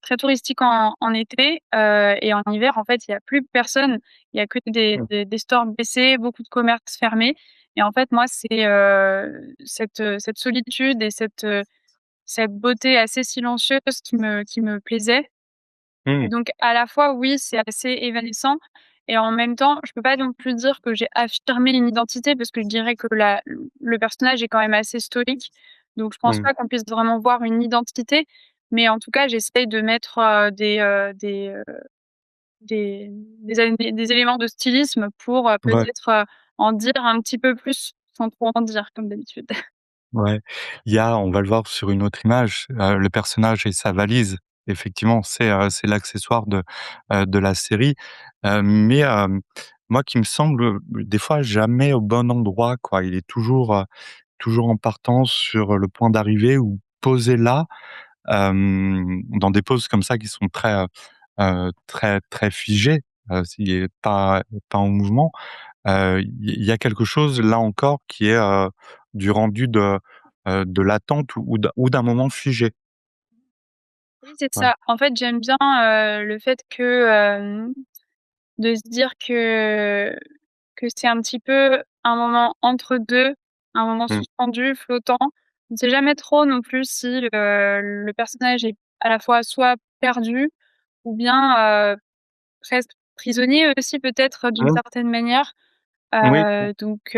très touristique en été, et en hiver, en fait, il y a plus personne. Il y a que Mmh. des stores baissés, beaucoup de commerces fermés et en fait, moi, c'est, cette solitude et cette beauté assez silencieuse qui me plaisait et Mmh. donc à la fois, oui, c'est assez évanescent et en même temps, je peux pas non plus dire que j'ai affirmé une identité parce que je dirais que le personnage est quand même assez stoïque. Donc je pense Mmh. pas qu'on puisse vraiment voir une identité, mais en tout cas, j'essaye de mettre, des éléments de stylisme pour, Ouais. peut-être, en dire un petit peu plus sans trop en dire comme d'habitude. Ouais, on va le voir sur une autre image, le personnage et sa valise. Effectivement, c'est l'accessoire de la série, mais moi qui me semble, des fois jamais au bon endroit, quoi. Il est toujours en partance sur le point d'arrivée ou posé là, dans des poses comme ça qui sont très, très figées, s'il est pas en mouvement. Il y a quelque chose là encore qui est, du rendu de l'attente ou d'un moment figé. Oui, c'est Ouais. ça. En fait, j'aime bien, le fait que, de se dire que c'est un petit peu un moment entre 2, un moment Mmh. suspendu, flottant. On ne sait jamais trop non plus si le personnage est à la fois soit perdu ou bien, presque prisonnier aussi peut-être d'une Mmh. certaine manière. Oui. Donc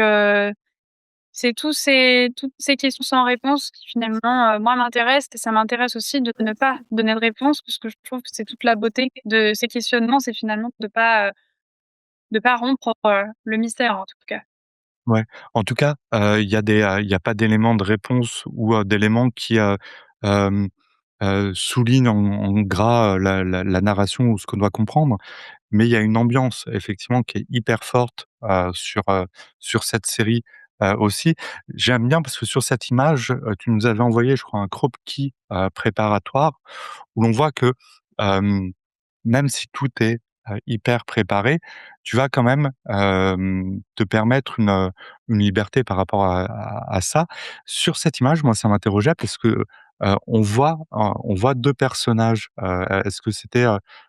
c'est toutes ces questions sans réponse qui finalement, moi m'intéressent et ça m'intéresse aussi de ne pas donner de réponse puisque je trouve que c'est toute la beauté de ces questionnements, c'est finalement de pas rompre, le mystère en tout cas. Ouais. En tout cas, il y a pas d'éléments de réponse ou, d'éléments qui, hem, soulignent en gras, la narration ou ce qu'on doit comprendre. Mais il y a une ambiance effectivement qui est hyper forte, sur cette série, aussi. J'aime bien parce que sur cette image, tu nous avais envoyé, je crois, un croquis, préparatoire où l'on voit que, hem, même si tout est, hyper préparé, tu vas quand même, te permettre une liberté par rapport à ça. Sur cette image, moi, ça m'interrogeait parce que, on voit 2 personnages. Est-ce que c'était,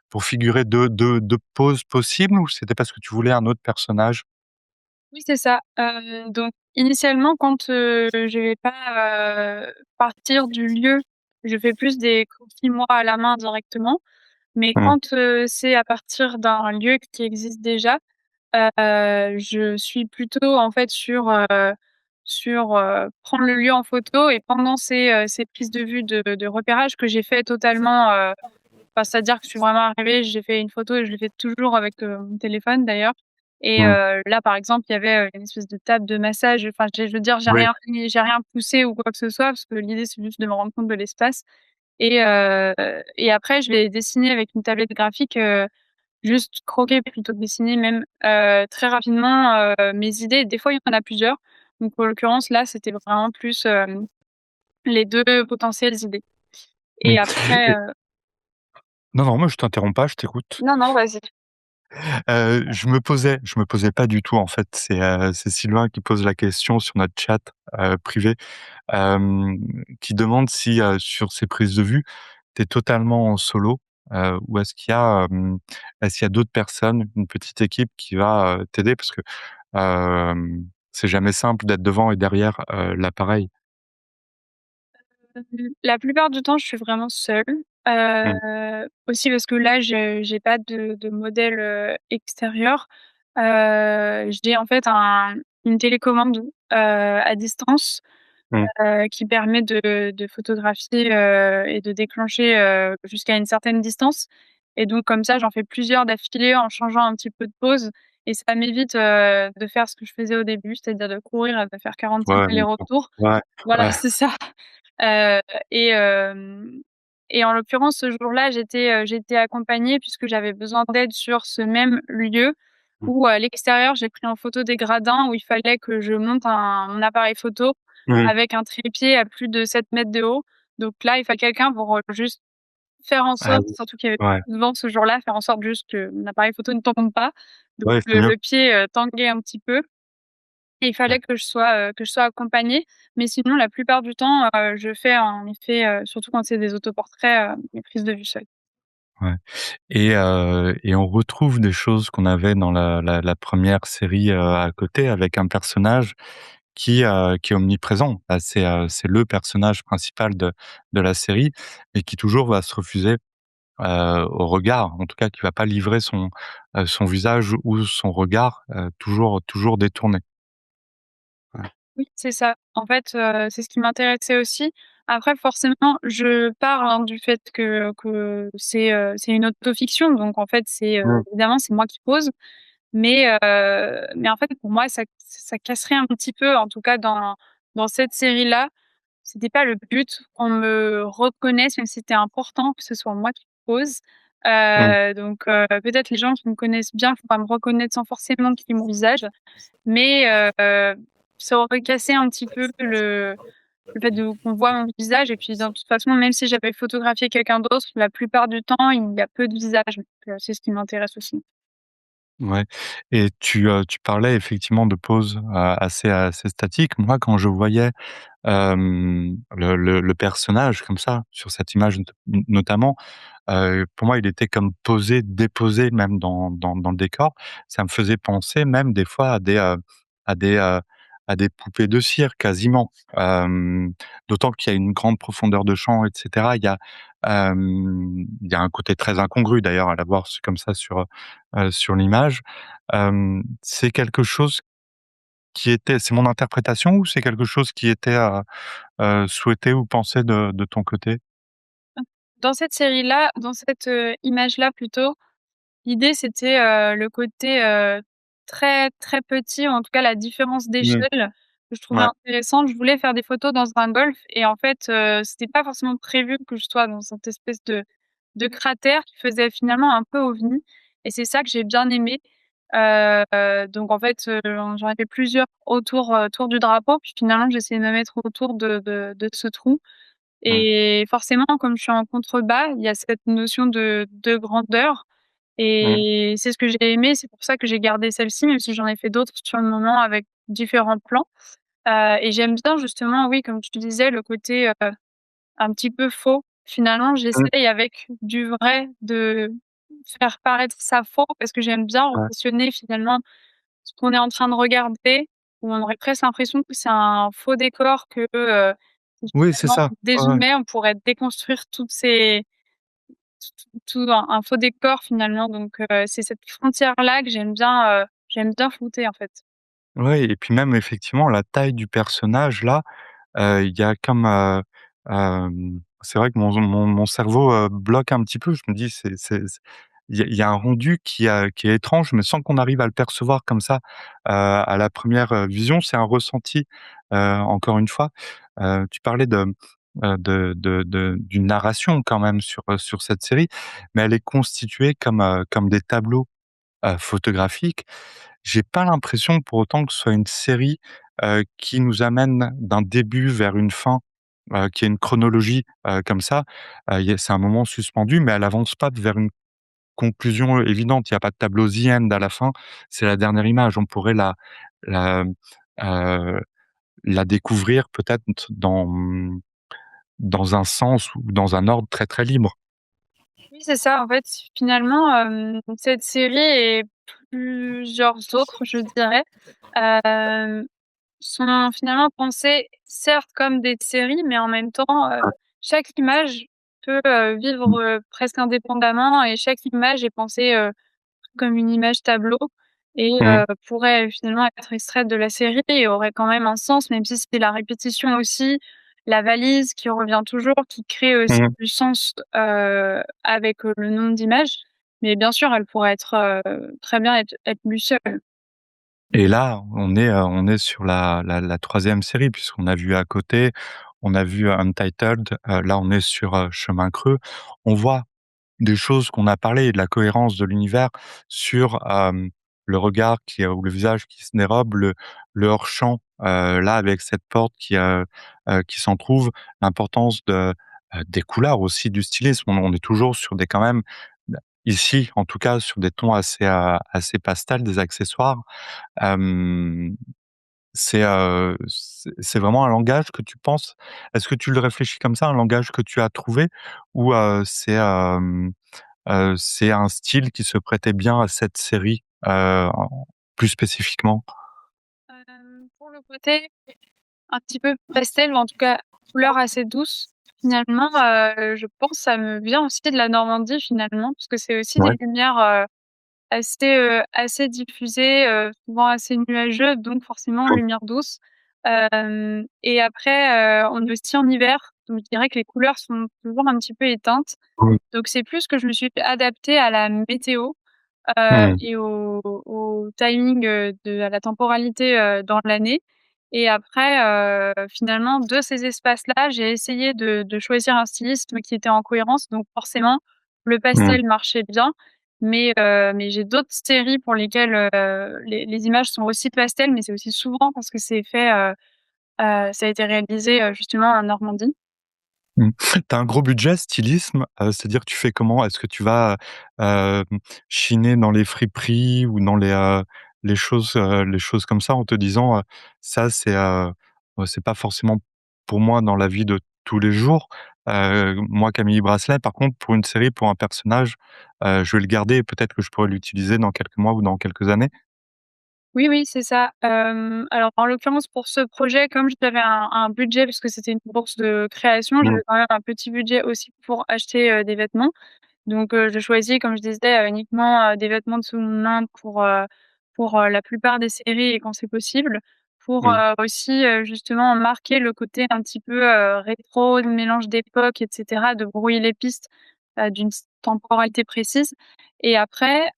pour figurer deux poses possibles ou c'était parce que tu voulais un autre personnage? Oui, c'est ça. Donc initialement, quand, je vais pas, partir du lieu, je fais plus des croquis moi à la main directement. Mais Mmh. quand, c'est à partir d'un lieu qui existe déjà, je suis plutôt en fait sur prendre le lieu en photo et pendant ces prises de vue de repérage que j'ai fait totalement, enfin, c'est-à-dire que je suis vraiment arrivée, j'ai fait une photo et je l'ai fait toujours avec, mon téléphone d'ailleurs et Mmh. là, par exemple, il y avait, une espèce de table de massage, enfin, je veux dire, Oui. j'ai rien poussé ou quoi que ce soit parce que l'idée, c'est juste de me rendre compte de l'espace et après je vais dessiner avec une tablette graphique, juste croquer plutôt que dessiner même, très rapidement, mes idées. Des fois, il y en a plusieurs, donc en l'occurrence, là, c'était vraiment plus, les 2 potentielles idées Mmh. et après, Et non, non, moi je t'interromps pas, je t'écoute. non, non, vas-y. Je me posais pas du tout en fait, c'est Sylvain qui pose la question sur notre chat, privé, hem, qui demande si, sur ces prises de vue, tu es totalement en solo, ou est-ce qu'il y a d'autres personnes, une petite équipe qui va, t'aider? Parce que, c'est jamais simple d'être devant et derrière, l'appareil. La plupart du temps, je suis vraiment seule. Mmh. Aussi parce que là, j'ai pas de modèle, extérieur. J'ai en fait une télécommande, à distance, Mmh. qui permet de photographier, et de déclencher, jusqu'à une certaine distance et donc comme ça, j'en fais plusieurs d'affilée en changeant un petit peu de pose et ça m'évite, de faire ce que je faisais au début, c'est-à-dire de courir et de faire 45 Ouais, bien sûr. allers-retours. Ouais, Voilà, ouais. c'est ça. Heu et hem et en l'occurrence, ce jour-là, j'étais accompagnée puisque j'avais besoin d'aide sur ce même lieu Mmh. où, à l'extérieur, j'ai pris en photo des gradins où il fallait que je monte mon appareil photo Mmh. avec un trépied à plus de 7 mètres de haut. Donc là, il fallait quelqu'un pour, juste faire en Ah sorte, oui. surtout qu'il y avait Ouais, beaucoup de vent ce jour-là, faire en sorte juste que mon appareil photo ne tombe pas. Donc ouais, c'est mieux. le pied, tanguait un petit peu et il Ouais, fallait que je sois accompagnée. Mais sinon, la plupart du temps, je fais en effet, surtout quand c'est des autoportraits, des prises de vue seule. ouais. Et on retrouve des choses qu'on avait dans la 1re série, à côté avec un personnage qui est omniprésent. Bah, c'est le personnage principal de la série et qui toujours va se refuser, au regard. En tout cas, qui va pas livrer son visage ou son regard, toujours détourné. Ouais. Oui, c'est ça. En fait, c'est ce qui m'intéressait aussi. Après forcément, je parle, hein, du fait que c'est une autofiction, donc en fait, Mmh. évidemment, c'est moi qui pose. Mais en fait, pour moi, ça casserait un petit peu, en tout cas dans cette série-là. C'était pas le but qu'on me reconnaisse, même si c'était important que ce soit moi qui pose. Mmh. Donc peut-être les gens qui me connaissent bien vont pas me reconnaître sans forcément qu'ils mon visage. Mais ça aurait cassé un petit peu le fait de qu'on voit mon visage et puis, de toute façon, même si j'avais photographié quelqu'un d'autre, la plupart du temps, il y a peu de visage, donc c'est ce qui m'intéresse aussi. Ouais et tu parlais effectivement de poses, assez statiques. Moi, quand je voyais, le personnage comme ça, sur cette image notamment, pour moi, il était comme posé, déposé même dans le décor. Ça me faisait penser même des fois à des, heu, à des poupées de cire quasiment. D'autant qu'il y a une grande profondeur de champ et cetera. Il y a un côté très incongru d'ailleurs à la voir comme ça sur l'image. C'est quelque chose c'est mon interprétation ou c'est quelque chose qui était, souhaité ou pensé de ton côté? Dans cette série-là, dans cette, image-là plutôt, l'idée c'était, le côté, très, très petit, en tout cas la différence Mmh. d'échelle que je trouvais Ouais. intéressante. Je voulais faire des photos dans un golf et en fait, c'était pas forcément prévu que je sois dans cette espèce de cratère qui faisait finalement un peu ovni et c'est ça que j'ai bien aimé. Donc en fait, j'en ai fait plusieurs autour du drapeau, puis finalement j'ai essayé de me mettre autour de ce trou Mmh. et forcément comme je suis en contrebas, il y a cette notion de grandeur Mmh. et c'est ce que j'ai aimé. C'est pour ça que j'ai gardé celle-ci, même si j'en ai fait d'autres sur le moment avec différents plans. Et j'aime bien justement, oui, comme tu disais, le côté, un petit peu faux. Finalement, Mmh. j'essaye avec du vrai de faire paraître ça faux parce que j'aime bien Ouais. repositionner finalement ce qu'on est en train de regarder, où on aurait presque l'impression que c'est un faux décor que Oui, c'est finalement ça. Ouais, ouais. dézoomer, on pourrait déconstruire toutes ces tout un faux décor finalement donc c'est cette frontière-là que j'aime bien flouter en fait. Ouais et puis même effectivement la taille du personnage là, il y a comme, c'est vrai que mon cerveau, bloque un petit peu. Je me dis: c'est il y a un rendu qui est étrange, mais sans qu'on arrive à le percevoir comme ça, à la première vision. C'est un ressenti, encore une fois. Tu parlais d'une narration quand même sur cette série, mais elle est constituée comme des tableaux, photographiques. J'ai pas l'impression pour autant que ce soit une série, qui nous amène d'un début vers une fin, qui ait une chronologie, comme ça. Il y a C'est un moment suspendu, mais elle avance pas vers une conclusion évidente. Il y a pas de tableau the end à la fin, c'est la dernière image. On pourrait la, heu, la découvrir peut-être dans un sens ou dans un ordre très, très libre. Oui, c'est ça. En fait, finalement, cette série et plusieurs autres, je dirais, hem, sont finalement pensées certes comme des séries, mais en même temps, chaque image peu, vivre, presque indépendamment et chaque image est pensée, comme une image tableau et Mmh. pourrait finalement être extraite de la série et aurait quand même un sens, même si c'est la répétition aussi, la valise qui revient toujours, qui crée aussi Mmh. du sens, avec, le nombre d'images. Mais bien sûr, elle pourrait être, très bien être lue seule. Et là, on est sur la 3e série puisqu'on a vu À Côté, on a vu Untitled, là on est sur, Chemin Creux. On voit des choses qu'on a parlé et de la cohérence de l'univers sur, le regard qui, ou le visage qui se dérobe, le hors-champ, là avec cette porte qui s'entrouvre, l'importance des couleurs aussi, du stylisme. On est toujours sur des quand même, ici en tout cas, sur des tons assez pastels, des accessoires. Hem, c'est vraiment un langage que tu penses, est-ce que tu le réfléchis comme ça, un langage que tu as trouvé ou c'est un style qui se prêtait bien à cette série, en plus spécifiquement? Pour le côté un petit peu pastel ou en tout cas couleur assez douce, finalement, je pense ça me vient aussi de la Normandie finalement, parce que c'est aussi des Ouais. lumières, assez diffusées, souvent assez nuageux, donc forcément Mmh. lumière douce. Hem et après, on est aussi en hiver, donc je dirais que les couleurs sont toujours un petit peu éteintes. Mmh. Donc c'est plus que je me suis adaptée à la météo, Mmh. et au timing, à la temporalité, dans l'année et après, finalement de ces espaces-là, j'ai essayé de choisir un stylisme qui était en cohérence donc forcément le Mmh. pastel marchait bien mais j'ai d'autres séries pour lesquelles, les images sont aussi pastel mais c'est aussi souvent parce que c'est fait, ça a été réalisé, justement en Normandie. Mmh. Tu as un gros budget stylisme, c'est-à-dire tu fais comment? Est-ce que tu vas, chiner dans les friperies ou dans les choses comme ça en te disant, «Ça c'est pas forcément pour moi dans la vie de tous les jours». Moi Camille Bracelet par contre pour une série, pour un personnage, je vais le garder et peut-être que je pourrais l'utiliser dans quelques mois ou dans quelques années? Oui, oui, c'est ça. Alors en l'occurrence pour ce projet, comme j'avais un budget puisque c'était une bourse de création, Mmh. j'avais quand même un petit budget aussi pour acheter, des vêtements. Donc je choisis comme je disais, uniquement, des vêtements de seconde main pour la plupart des séries et quand c'est possible. Pour, Mmh. aussi, justement marquer le côté un petit peu, rétro, mélange d'époque et cetera, de brouiller les pistes, d'une temporalité précise et après,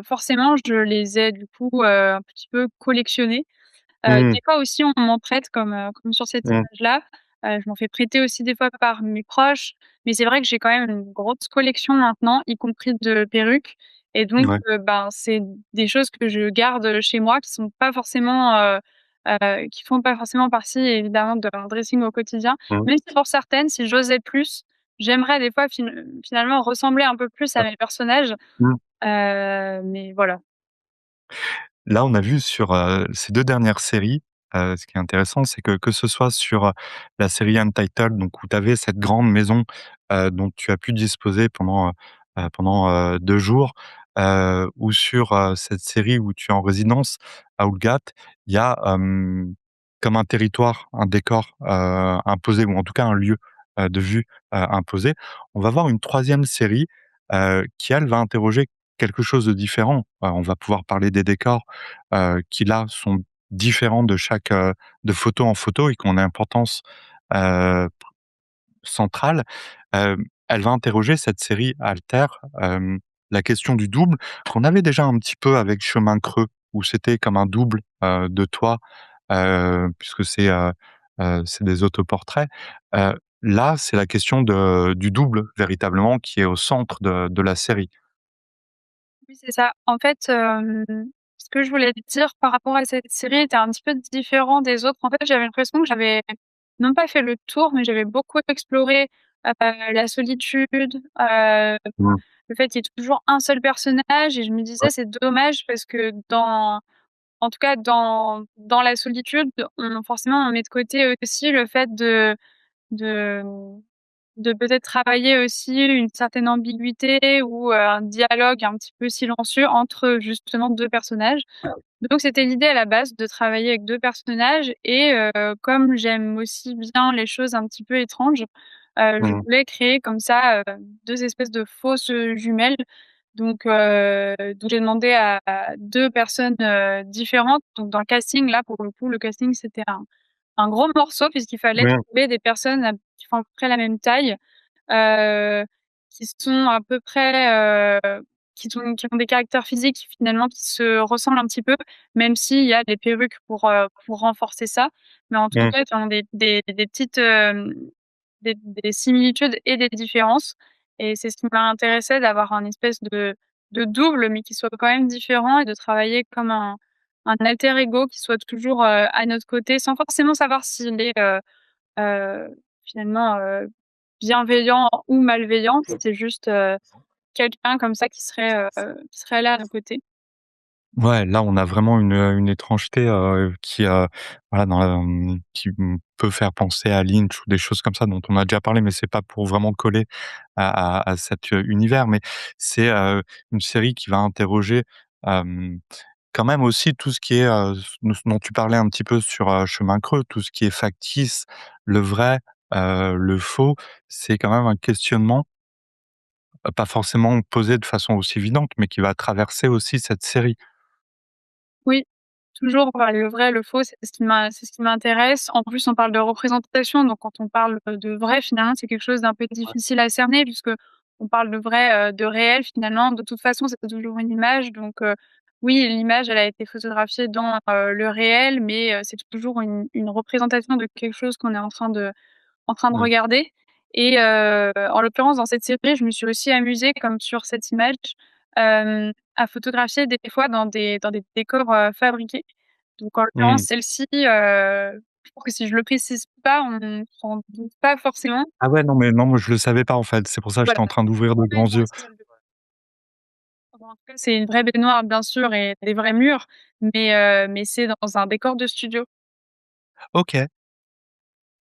forcément je les ai du coup, un petit peu collectionnés. Mmh. Des fois aussi on m'en prête comme sur cette Mmh. image-là. Je m'en fais prêter aussi des fois par mes proches, mais c'est vrai que j'ai quand même une grosse collection maintenant, y compris de perruques et donc Ouais. ben, c'est des choses que je garde, chez moi qui sont pas forcément, qui font pas forcément partie évidemment de mon dressing au quotidien. Mmh. Même si pour certaines, si j'osais plus, j'aimerais des fois finalement ressembler un peu plus à Ouais. mes personnages, Mmh. mais voilà. Là, on a vu sur, ces 2 dernières séries, ce qui est intéressant, c'est que ce soit sur, la série Untitled, donc où tu avais cette grande maison, dont tu as pu disposer pendant 2 jours, ou sur, cette série où tu es en résidence à Houlgate, il y a, comme un territoire, un décor, imposé ou en tout cas un lieu, de vue, imposé. On va voir une troisième série, qui elle va interroger quelque chose de différent. On va pouvoir parler des décors, qui là sont différents de photo en photo et qui ont une importance, heu, centrale. Elle va interroger cette série Alter, la question du double qu'on avait déjà un petit peu avec Chemin Creux, où c'était comme un double, de toi, puisque c'est des autoportraits. Là, c'est la question du double véritablement qui est au centre de la série. Oui, c'est ça. En fait, ce que je voulais te dire par rapport à cette série était un petit peu différent des autres. En fait, j'avais l'impression que j'avais non pas fait le tour, mais j'avais beaucoup exploré, la solitude, Mmh. le fait qu'il y ait toujours un seul personnage et je me disais: Ouais. «C'est dommage» parce que en tout cas dans la solitude, on forcément on met de côté aussi le fait de, de peut-être travailler aussi une certaine ambiguïté ou, un dialogue un petit peu silencieux entre, justement 2 personnages. Donc c'était l'idée à la base de travailler avec 2 personnages et comme j'aime aussi bien les choses un petit peu étranges, je Mmh. voulais créer comme ça, 2 espèces de fausses, jumelles. Donc j'ai demandé à 2 personnes, différentes. Donc dans le casting, là, pour le coup, le casting, c'était un gros morceau puisqu'il fallait Oui. trouver des personnes, qui font à peu près la même taille, heu, qui sont à peu près, qui ont des caractères physiques finalement qui se ressemblent un petit peu, même s'il y a des perruques pour renforcer ça. Mais en tout Mmh. cas, qui ont des petites, des similitudes et des différences et c'est ce qui m'a intéressé d'avoir un espèce de double, mais qui soit quand même différent et de travailler comme un alter ego qui soit toujours, à notre côté sans forcément savoir s'il est, heu, finalement, bienveillant ou malveillant. C'est juste, quelqu'un comme ça qui serait là à nos côtés. Ouais, là, on a vraiment une étrangeté, qui, voilà, qui, peut faire penser à Lynch ou des choses comme ça dont on a déjà parlé, mais c'est pas pour vraiment coller à cet, univers. Mais c'est, une série qui va interroger, hem, quand même aussi tout ce qui est, ce dont tu parlais un petit peu sur, Chemin creux, tout ce qui est factice, le vrai, le faux. C'est quand même un questionnement, pas forcément posé de façon aussi évidente, mais qui va traverser aussi cette série. Oui, toujours, le vrai, le faux, c'est ce qui m'intéresse. En plus, on parle de représentation, donc quand on parle, de vrai, finalement, c'est quelque chose d'un peu difficile à cerner puisque on parle de vrai, de réel, finalement. De toute façon, c'est toujours une image, donc oui, l'image, elle a été photographiée dans, le réel, mais c'est toujours une représentation de quelque chose qu'on est en train de Mmh. regarder et en l'occurrence, dans cette série, je me suis aussi amusée, comme sur cette image, à photographier des fois dans des décors, fabriqués. Donc en l'occurrence, Mmh. celle-ci, je pense que si je le précise pas, on s'en doute pas forcément. Ah ouais, non, mais non, moi je le savais pas en fait, c'est pour ça que Voilà, j'étais en train d'ouvrir de ouais, grands non, yeux. c'est celle de en tout cas, c'est une vraie baignoire, bien sûr et des vrais murs, mais c'est dans un décor de studio. OK,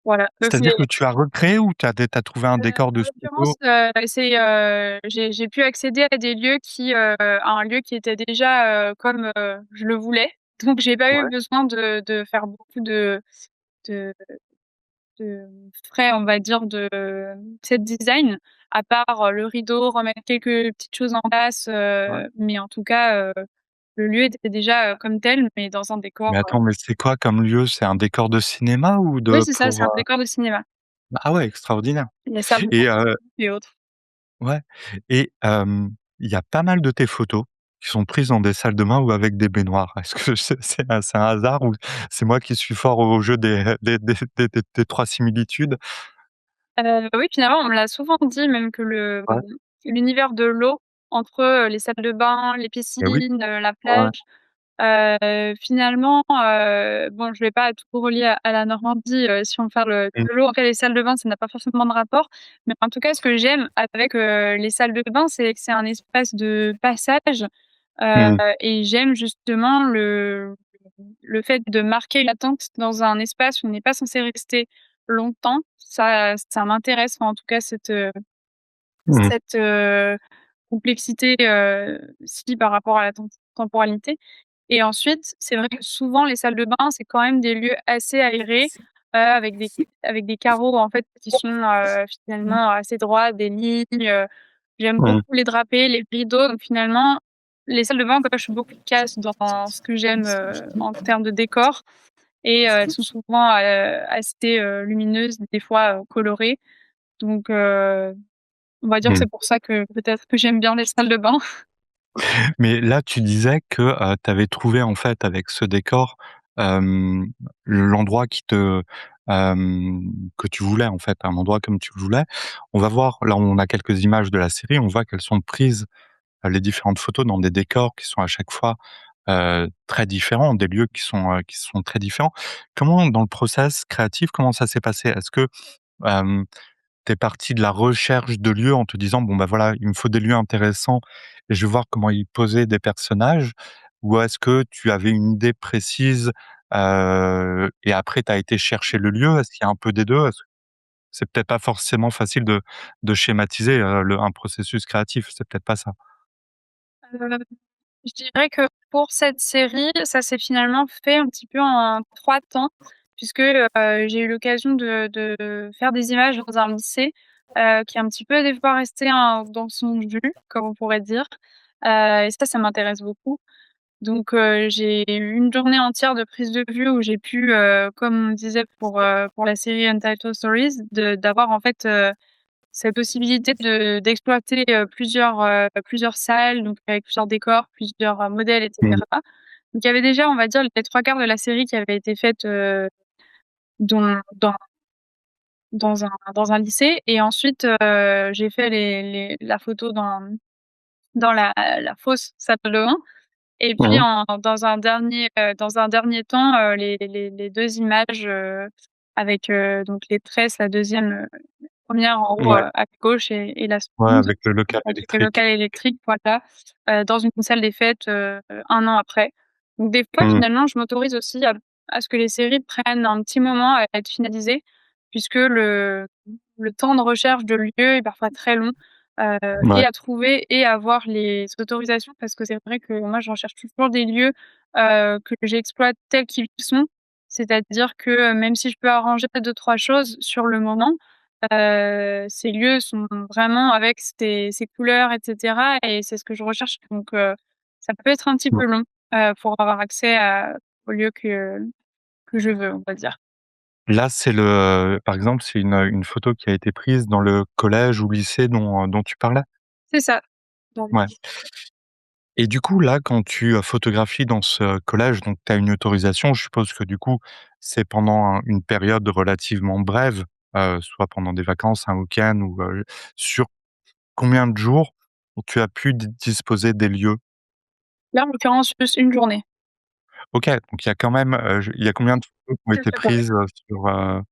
Voilà, donc c'est c'est-à-dire que tu as recréé ou tu as trouvé un décor de En l'occurrence, studio? j'ai pu accéder à des lieux à un lieu qui était déjà, comme, je le voulais. Donc j'ai pas eu Ouais. besoin de faire beaucoup de de frais, on va dire, de set design, à part, le rideau, remettre quelques petites choses en place, Ouais. mais en tout cas, le lieu était déjà, comme tel, mais dans un décor, Mais attends, mais c'est quoi comme lieu? C'est un décor de cinéma ou oui, de c'est ça, c'est pour, un décor de cinéma. ah ouais, extraordinaire. Les salles de Et et autres. ouais, et il y a pas mal de tes photos qui sont prises dans des salles de bain ou avec des baignoires. Est-ce que c'est un hasard ou c'est moi qui suis fort au jeu des 3 similitudes? Oui, finalement, on me l'a souvent dit, même que Ouais. l'univers de l'eau entre, les salles de bain, les Et oui. piscines, la Ouais. plage, finalement, bon, je vais pas tout relier à la Normandie, si on parle, Mmh. de l'eau. Après les salles de bain, ça n'a pas forcément de rapport, mais en tout cas, ce que j'aime avec, les salles de bain, c'est que c'est un espace de passage, heu Mmh. et j'aime justement le fait de marquer l'attente dans un espace où on n'est pas censé rester longtemps. Ça m'intéresse, enfin, en tout cas, Mmh. cette, complexité, ci par rapport à la temporalité et ensuite, c'est vrai que souvent les salles de bain, c'est quand même des lieux assez aérés, avec des carreaux, en fait, qui sont, finalement assez droits, des lignes, j'aime Mmh. beaucoup les drapés, les rideaux, donc finalement, les salles de bain cochent beaucoup de cases dans ce que j'aime, en termes de décor et elles sont souvent, assez, lumineuses, des fois, colorées donc on va dire que Mmh. c'est pour ça que peut-être que j'aime bien les salles de bain. Mais là, tu disais que, tu avais trouvé en fait avec ce décor, hem, l'endroit que tu voulais en fait, un endroit comme tu le voulais. On va voir, là on a quelques images de la série, on voit qu'elles sont prises, les différentes photos dans des décors qui sont à chaque fois, très différents, des lieux qui sont très différents. Comment dans le process créatif, comment ça s'est passé? Est-ce que, tu es parti de la recherche de lieux en te disant: «Bon, bah, voilà, il me faut des lieux intéressants et je vais voir comment y poser des personnages», ou est-ce que tu avais une idée précise, et après tu as été chercher le lieu? Est-ce qu'il y a un peu des 2? Est-ce c'est peut-être pas forcément facile de schématiser, un processus créatif, c'est peut-être pas ça? Heu, je dirais que pour cette série, ça s'est finalement fait un petit peu en 3 temps. puisque, j'ai eu l'occasion de faire des images dans un lycée, qui est un petit peu des fois resté dans son jus, comme on pourrait dire, et ça m'intéresse beaucoup. Donc j'ai eu une journée entière de prise de vue où j'ai pu, comme on disait pour la série Untitled Stories, d'avoir en fait, cette possibilité d'exploiter, plusieurs salles, donc avec plusieurs décors, plusieurs, modèles et Mmh. cetera. Donc il y avait déjà, on va dire, les 3/4 de la série qui avait été faite, dans dans dans un lycée, et ensuite, j'ai fait la photo dans la fausse salle de bain, et puis Mmh. dans un dernier temps, les 2 images, avec, donc les tresses, la deuxième, première en haut, Ouais, à gauche, et la ouais, seconde avec le local avec le local électrique. électrique, voilà, dans une salle des fêtes, 1 an après. Donc des fois, Mmh. finalement, je m'autorise aussi à ce que les séries prennent un petit moment à être finalisées, puisque le temps de recherche de lieu est parfois très long, et Ouais, à trouver et à avoir les autorisations, parce que c'est vrai que moi, je recherche toujours des lieux, que j'exploite tels qu'ils sont. C'est-à-dire que, même si je peux arranger 2-3 choses sur le moment, ces lieux sont vraiment avec ces couleurs et cetera, et c'est ce que je recherche, donc ça peut être un petit ouais. peu long, pour avoir accès aux lieux que je veux, on va dire. Là, c'est par exemple, c'est une photo qui a été prise dans le collège ou lycée dont tu parlais? C'est ça, dans Ouais. l'idée. Et du coup, là, quand tu, photographies dans ce collège, donc tu as une autorisation. Je suppose que du coup, c'est pendant une période relativement brève, soit pendant des vacances, un week-end ou, sur combien de jours tu as pu disposer des lieux? Là, en l'occurrence, juste une journée. OK, donc il y a quand même, il y a combien de photos qui ont été Quelques jours, oui. prises,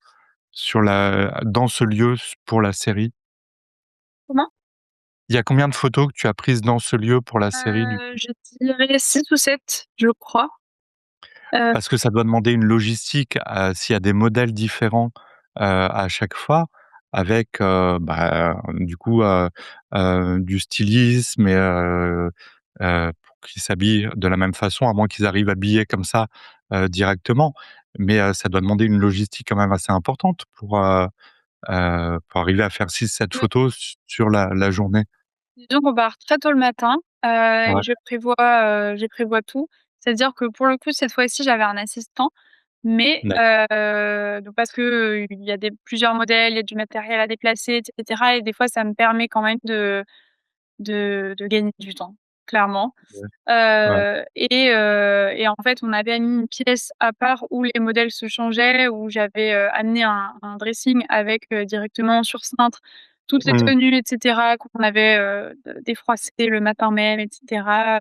dans ce lieu pour la série? Comment? Il y a combien de photos que tu as prises dans ce lieu pour la série, du coup? Je dirais 6 ou 7, je crois. Heu, Parce que ça doit demander une logistique, s'il y a des modèles différents, à chaque fois avec, du coup, du stylisme et pour qu'ils s'habillent de la même façon, à moins qu'ils arrivent habillés comme ça, directement. Mais, ça doit demander une logistique quand même assez importante pour arriver à faire 6-7 oui, photos sur la journée. disons qu'on part très tôt le matin, et Ouais, je prévois tout. C'est-à-dire que pour le coup, cette fois-ci, j'avais un assistant, mais d'accord. donc parce que, il y a plusieurs modèles, il y a du matériel à déplacer et cetera, et des fois, ça me permet quand même de gagner du temps, clairement. Ouais, ouais. Et en fait, on avait mis une pièce à part où les modèles se changeaient, où j'avais, amené un dressing avec, directement sur cintre toutes les Mmh, tenues et cetera qu'on avait, défroissées le matin même et cetera.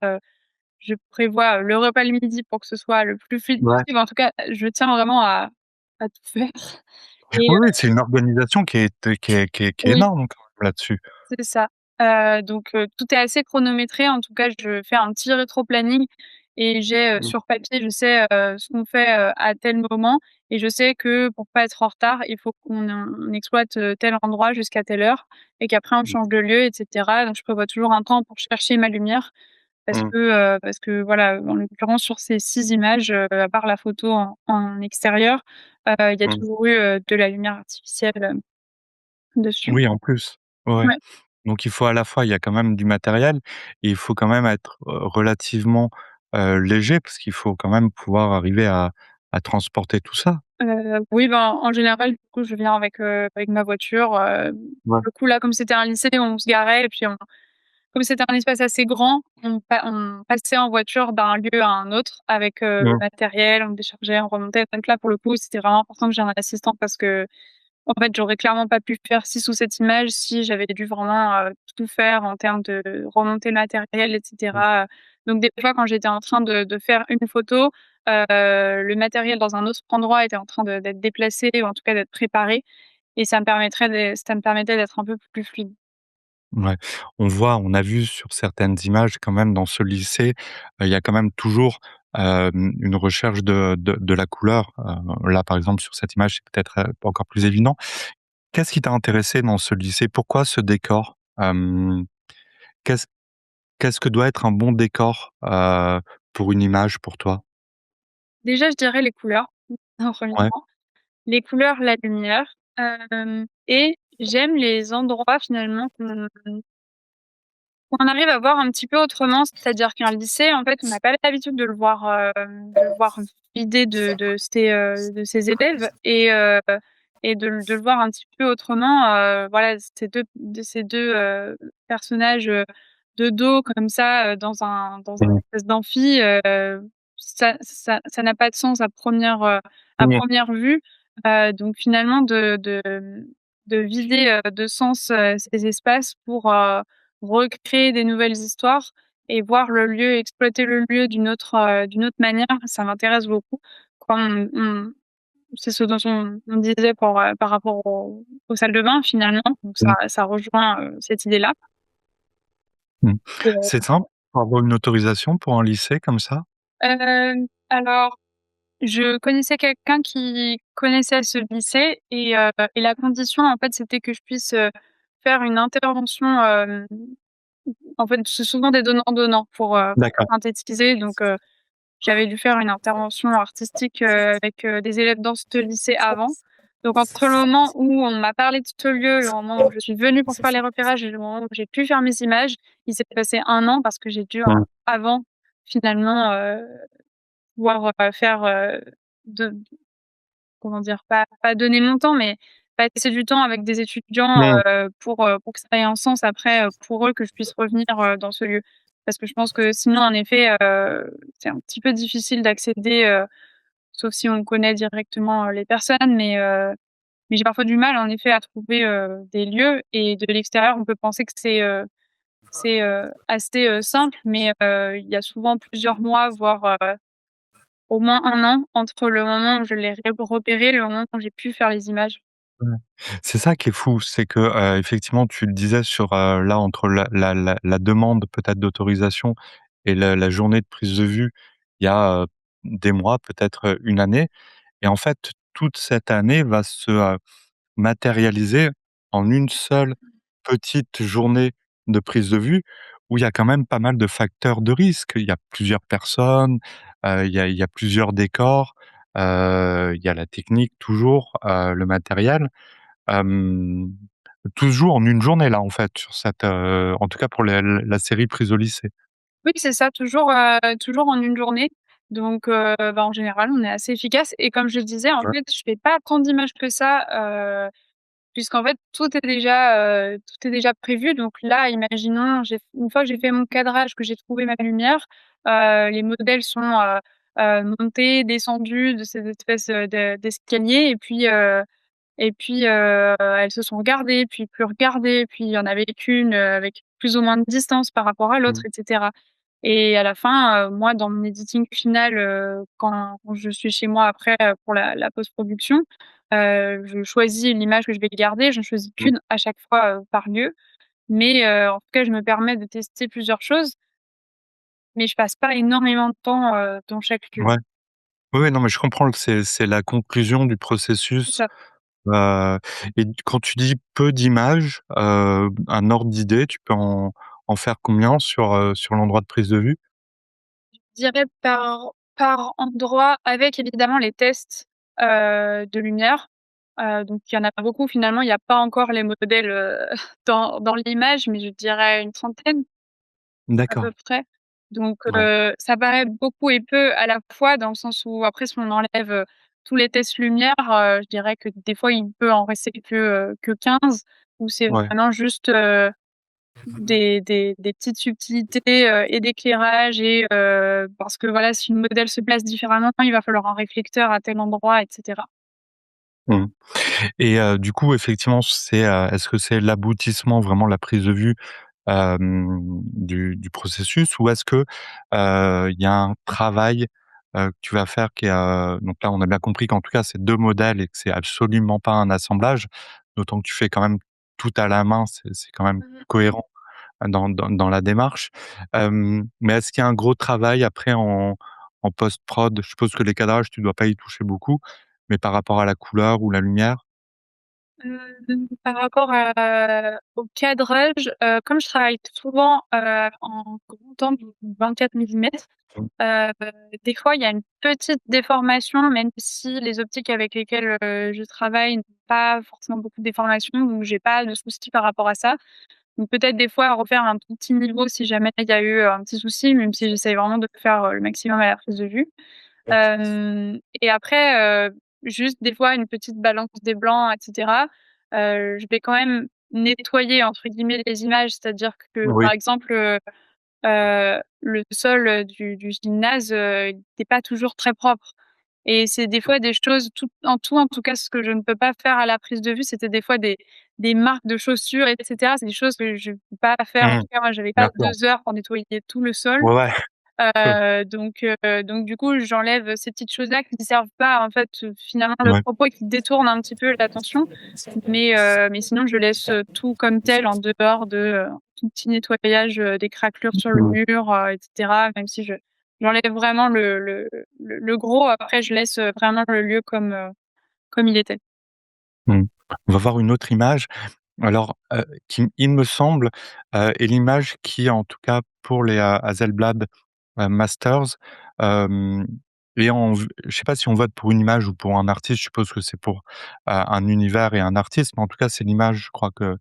Je prévois, le repas le midi pour que ce soit le plus fluide ouais. possible. En tout cas, je tiens vraiment à tout faire, et Oui, oui, c'est une organisation qui est oui. énorme quand même là-dessus. C'est ça. Donc tout est assez chronométré. En tout cas, je fais un petit rétro-planning, et j'ai, Mmh, sur papier, je sais, ce qu'on fait, à tel moment, et je sais que pour pas être en retard, il faut on exploite, tel endroit jusqu'à telle heure, et qu'après on mmh, change de lieu et cetera. Donc je prévois toujours un temps pour chercher ma lumière, mmh, parce que voilà, en l'occurrence sur ces 6 images, à part la photo en extérieur, il y a mmh. toujours eu, de la lumière artificielle, dessus. Oui, en plus. Ouais. Ouais. Donc il faut à la fois il y a quand même du matériel et il faut quand même être, relativement, léger parce qu'il faut quand même pouvoir arriver à transporter tout ça. Oui, ben, en général, du coup, je viens avec ma voiture, Ouais. pour le coup, là, comme c'était un lycée, on se garait, et puis comme c'était un espace assez grand, on passait en voiture d'un lieu à un autre avec, le Mmh, matériel, on déchargeait, on remontait. Donc là, pour le coup, c'était vraiment important que j'ai un assistant, parce qu'en fait, j'aurais clairement pas pu faire 6 ou 7 images si j'avais dû vraiment, tout faire en termes de remonter le matériel et mmh, cetera. Donc des fois, quand j'étais en train de faire une photo, le matériel dans un autre endroit était en train d'être déplacé, ou en tout cas d'être préparé, et ça me permettait d'être un peu plus fluide. ouais. On a vu sur certaines images quand même dans ce lycée, il y a quand même toujours, une recherche de la couleur. Là, par exemple, sur cette image, c'est peut-être, encore plus évident. Qu'est-ce qui t'a intéressé dans ce lycée? Pourquoi ce décor? Qu'est-ce Qu'est-ce que doit être un bon décor, pour une image pour toi? Déjà, je dirais les couleurs, en 1er Ouais. temps. les couleurs, la lumière, et j'aime les endroits finalement qu'on arrive à voir un petit peu autrement. C'est-à-dire qu'un lycée, en fait, on n'a pas l'habitude de le voir vidé de ses élèves et de le voir un petit peu autrement. Voilà, ces 2 personnages, de dos comme ça, dans un Mmh. espèce d'amphi, ça n'a pas de sens à Mmh. 1re vue. Donc finalement de vider, de sens, ces espaces pour, recréer des nouvelles histoires et voir le lieu, exploiter le lieu d'une autre manière, ça m'intéresse beaucoup. Quand on c'est ce dont on disait par rapport aux salles de bain finalement, donc Mmh. ça rejoint, cette idée-là. Mmh. Et C'est simple pour avoir une autorisation pour un lycée comme ça? alors je connaissais quelqu'un qui connaissait ce lycée et la condition en fait, c'était que je puisse, faire une intervention, en fait, c'est souvent des donnants-donnants pour D'accord. synthétiser donc j'avais dû faire une intervention artistique, avec, des élèves dans ce lycée avant. Donc entre le moment où on m'a parlé de ce lieu, le moment où je suis venue pour faire les repérages et le moment où j'ai pu faire mes images, il s'est passé 1 an parce que j'ai dû, Mmh. avant finalement, pouvoir, faire, de comment dire? Pas donner mon temps, mais passer du temps avec des étudiants, Mmh. pour que ça ait un sens après, pour eux, que je puisse revenir, dans ce lieu. Parce que je pense que sinon, en effet, c'est un petit peu difficile d'accéder, sauf si on connaît directement, les personnes, mais j'ai parfois du mal, en effet, à trouver, des lieux et de l'extérieur, on peut penser que c'est, assez, simple, mais il y a souvent plusieurs mois, voire, au moins 1 an entre le moment où je l'ai repéré et le moment où j'ai pu faire les images. Ouais. C'est ça qui est fou, c'est que, effectivement, tu le disais sur, là, entre la demande peut-être d'autorisation et la journée de prise de vue, il y a, des mois, peut-être, 1 année et en fait, toute cette année va se, matérialiser en une seule petite journée de prise de vue où il y a quand même pas mal de facteurs de risque. Il y a plusieurs personnes, il y a plusieurs décors, il y a la technique toujours, le matériel. Hem, Toujours en une journée là, en fait, sur cette, en tout cas pour la série Prise au lycée. Oui, c'est ça, toujours en une journée. Donc, bah, en général, on est assez efficace et comme je le disais, en Ouais. fait, je fais pas tant d'images que ça, puisqu'en fait, tout est déjà prévu. Donc là, imaginons, une fois que j'ai fait mon cadrage, que j'ai trouvé ma lumière, les modèles sont, montés, descendus de ces espèces, d'escaliers et puis, elles se sont regardées, puis plus regardées, puis il y en avait qu'une, avec plus ou moins de distance par rapport à l'autre Mmh. et cetera et à la fin, moi, dans mon editing final, quand je suis chez moi après, pour la post-production, je choisis l'image que je vais garder. J'en choisis Mmh. qu'une à chaque fois, par lieu, mais en tout cas, je me permets de tester plusieurs choses, mais je passe pas énormément de temps, dans chaque lieu. Ouais. Oui, oui, non, mais je comprends que c'est la conclusion du C'est processus, ça. heu et quand tu dis peu d'images, un ordre d'idée, tu peux en faire combien sur l'endroit de prise de vue? Je dirais par endroit avec évidemment les tests, de lumière. Donc il y en a pas beaucoup finalement, il y a pas encore les modèles, dans l'image, mais je dirais une trentaine à D'accord, peu près. Donc ouais. ça paraît beaucoup et peu à la fois dans le sens où après si on enlève, tous les tests lumière, je dirais que des fois il peut en rester que 15 où c'est Ouais. vraiment juste, des petites subtilités, et d'éclairage et parce que voilà, si le modèle se place différemment, il va falloir un réflecteur à tel endroit et cetera. Mmh. Et du coup, effectivement, est-ce que c'est l'aboutissement, vraiment la prise de vue, du processus? Ou est-ce que, il y a un travail, que tu vas faire qui est, donc là, on a bien compris qu'en tout cas, c'est 2 modèles et que c'est absolument pas un assemblage, d'autant que tu fais quand même tout à la main, c'est quand même Mmh mh. cohérent dans la démarche. Mais est-ce qu'il y a un gros travail après en post-prod? Je suppose que les cadrages, tu dois pas y toucher beaucoup, mais par rapport à la couleur ou la lumière? Par rapport au cadrage, comme je travaille souvent, en grand angle 24 mm, Mmh. heu, des fois, il y a une petite déformation, même si les optiques avec lesquelles, je travaille n'ont pas forcément beaucoup de déformations, donc j'ai pas de soucis par rapport à ça. Donc peut-être des fois refaire un tout petit niveau si jamais il y a eu un petit souci, même si j'essaye vraiment de faire, le maximum à la prise de vue. Ouais. Et après, juste des fois une petite balance des blancs et cetera. Je vais quand même «nettoyer» entre guillemets les images, c'est-à-dire que, par Oui. exemple, le sol, du gymnase, il était pas toujours très propre et c'est des fois des choses tout en tout cas, ce que je ne peux pas faire à la prise de vue, c'était des fois des marques de chaussures et cetera. C'est des choses que je peux pas faire. En Mmh. tout cas, moi, j'avais pas D'accord. 2 heures pour nettoyer tout le sol. Ouais, ouais. Donc du coup, j'enlève ces petites choses-là qui ne servent pas, en fait, finalement, le Ouais. propos et qui détournent un petit peu l'attention. Mais sinon, je laisse, tout comme tel en dehors de, tout petit nettoyage, des craquelures sur le Mmh. mur, et cetera. Même si j'enlève vraiment le gros, après je laisse, vraiment le lieu comme il était. Mmh. On va voir une autre image. Alors, qui il me semble, est l'image qui, en tout cas pour les, Hasselblad, Masters, hem, est en v je sais pas si on vote pour une image ou pour un artiste, je suppose que c'est pour, un univers et un artiste, mais en tout cas, c'est l'image, je crois que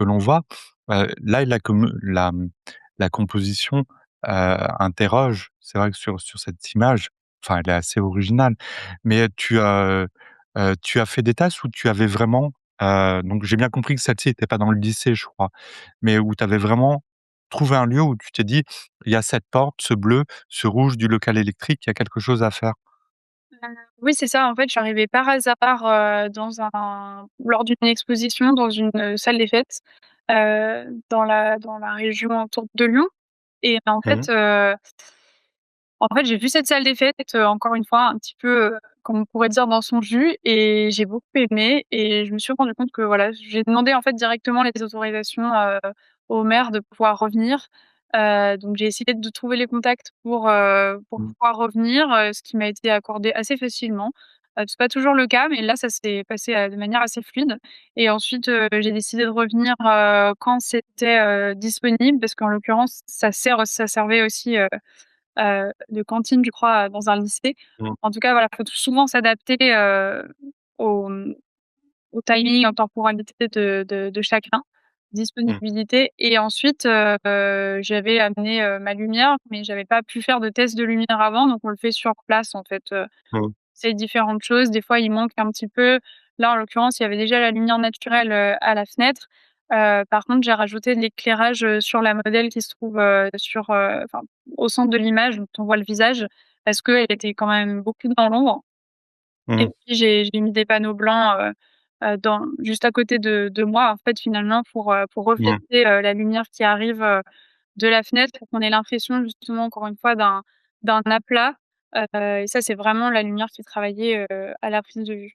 l'on voit. Là, la composition, interroge. C'est vrai que sur cette image, enfin, elle est assez originale, mais tu as fait des tests où tu avais vraiment, donc j'ai bien compris que celle-ci était pas dans le lycée, je crois, mais où tu avais vraiment trouvé un lieu où tu t'es dit: «Il y a cette porte, ce bleu, ce rouge du local électrique, il y a quelque chose à faire». Oui, c'est ça. En fait, je suis arrivée par hasard, lors d'une exposition dans une, salle des fêtes, dans la région autour de Lyon et Mmh. en fait, j'ai vu cette salle des fêtes, encore une fois, un petit peu, comme on pourrait dire dans son jus et j'ai beaucoup aimé et je me suis rendu compte que voilà, j'ai demandé en fait directement les autorisations, au maire de pouvoir revenir. Donc j'ai essayé de trouver les contacts pour Mmh. pouvoir revenir, ce qui m'a été accordé assez facilement. C'est pas toujours le cas, mais là, ça s'est passé, de manière assez fluide et ensuite, j'ai décidé de revenir, quand c'était, disponible parce qu'en l'occurrence, ça servait aussi, de cantine, je crois, dans un lycée. Mmh. En tout cas, voilà, faut souvent s'adapter, au, au timing, en temporalité de chacun, Mmh. disponibilité et ensuite, j'avais amené, ma lumière, mais j'avais pas pu faire de test de lumière avant, donc on le fait sur place, en fait, Mmh. c'est différentes choses. Des fois, il manque un petit peu. Là, en l'occurrence, il y avait déjà la lumière naturelle, à la fenêtre. Par contre, j'ai rajouté de l'éclairage, sur la modèle qui se trouve, enfin, au centre de l'image, donc on voit le visage, parce qu'elle était quand même beaucoup dans l'ombre et Mmh. puis j'ai mis des panneaux blancs, dans juste à côté de moi, en fait, finalement, pour Mmh. refléter, la lumière qui arrive, de la fenêtre pour qu'on ait l'impression justement encore une fois d'un aplat, et ça c'est vraiment la lumière qui est travaillée, à la prise de vue.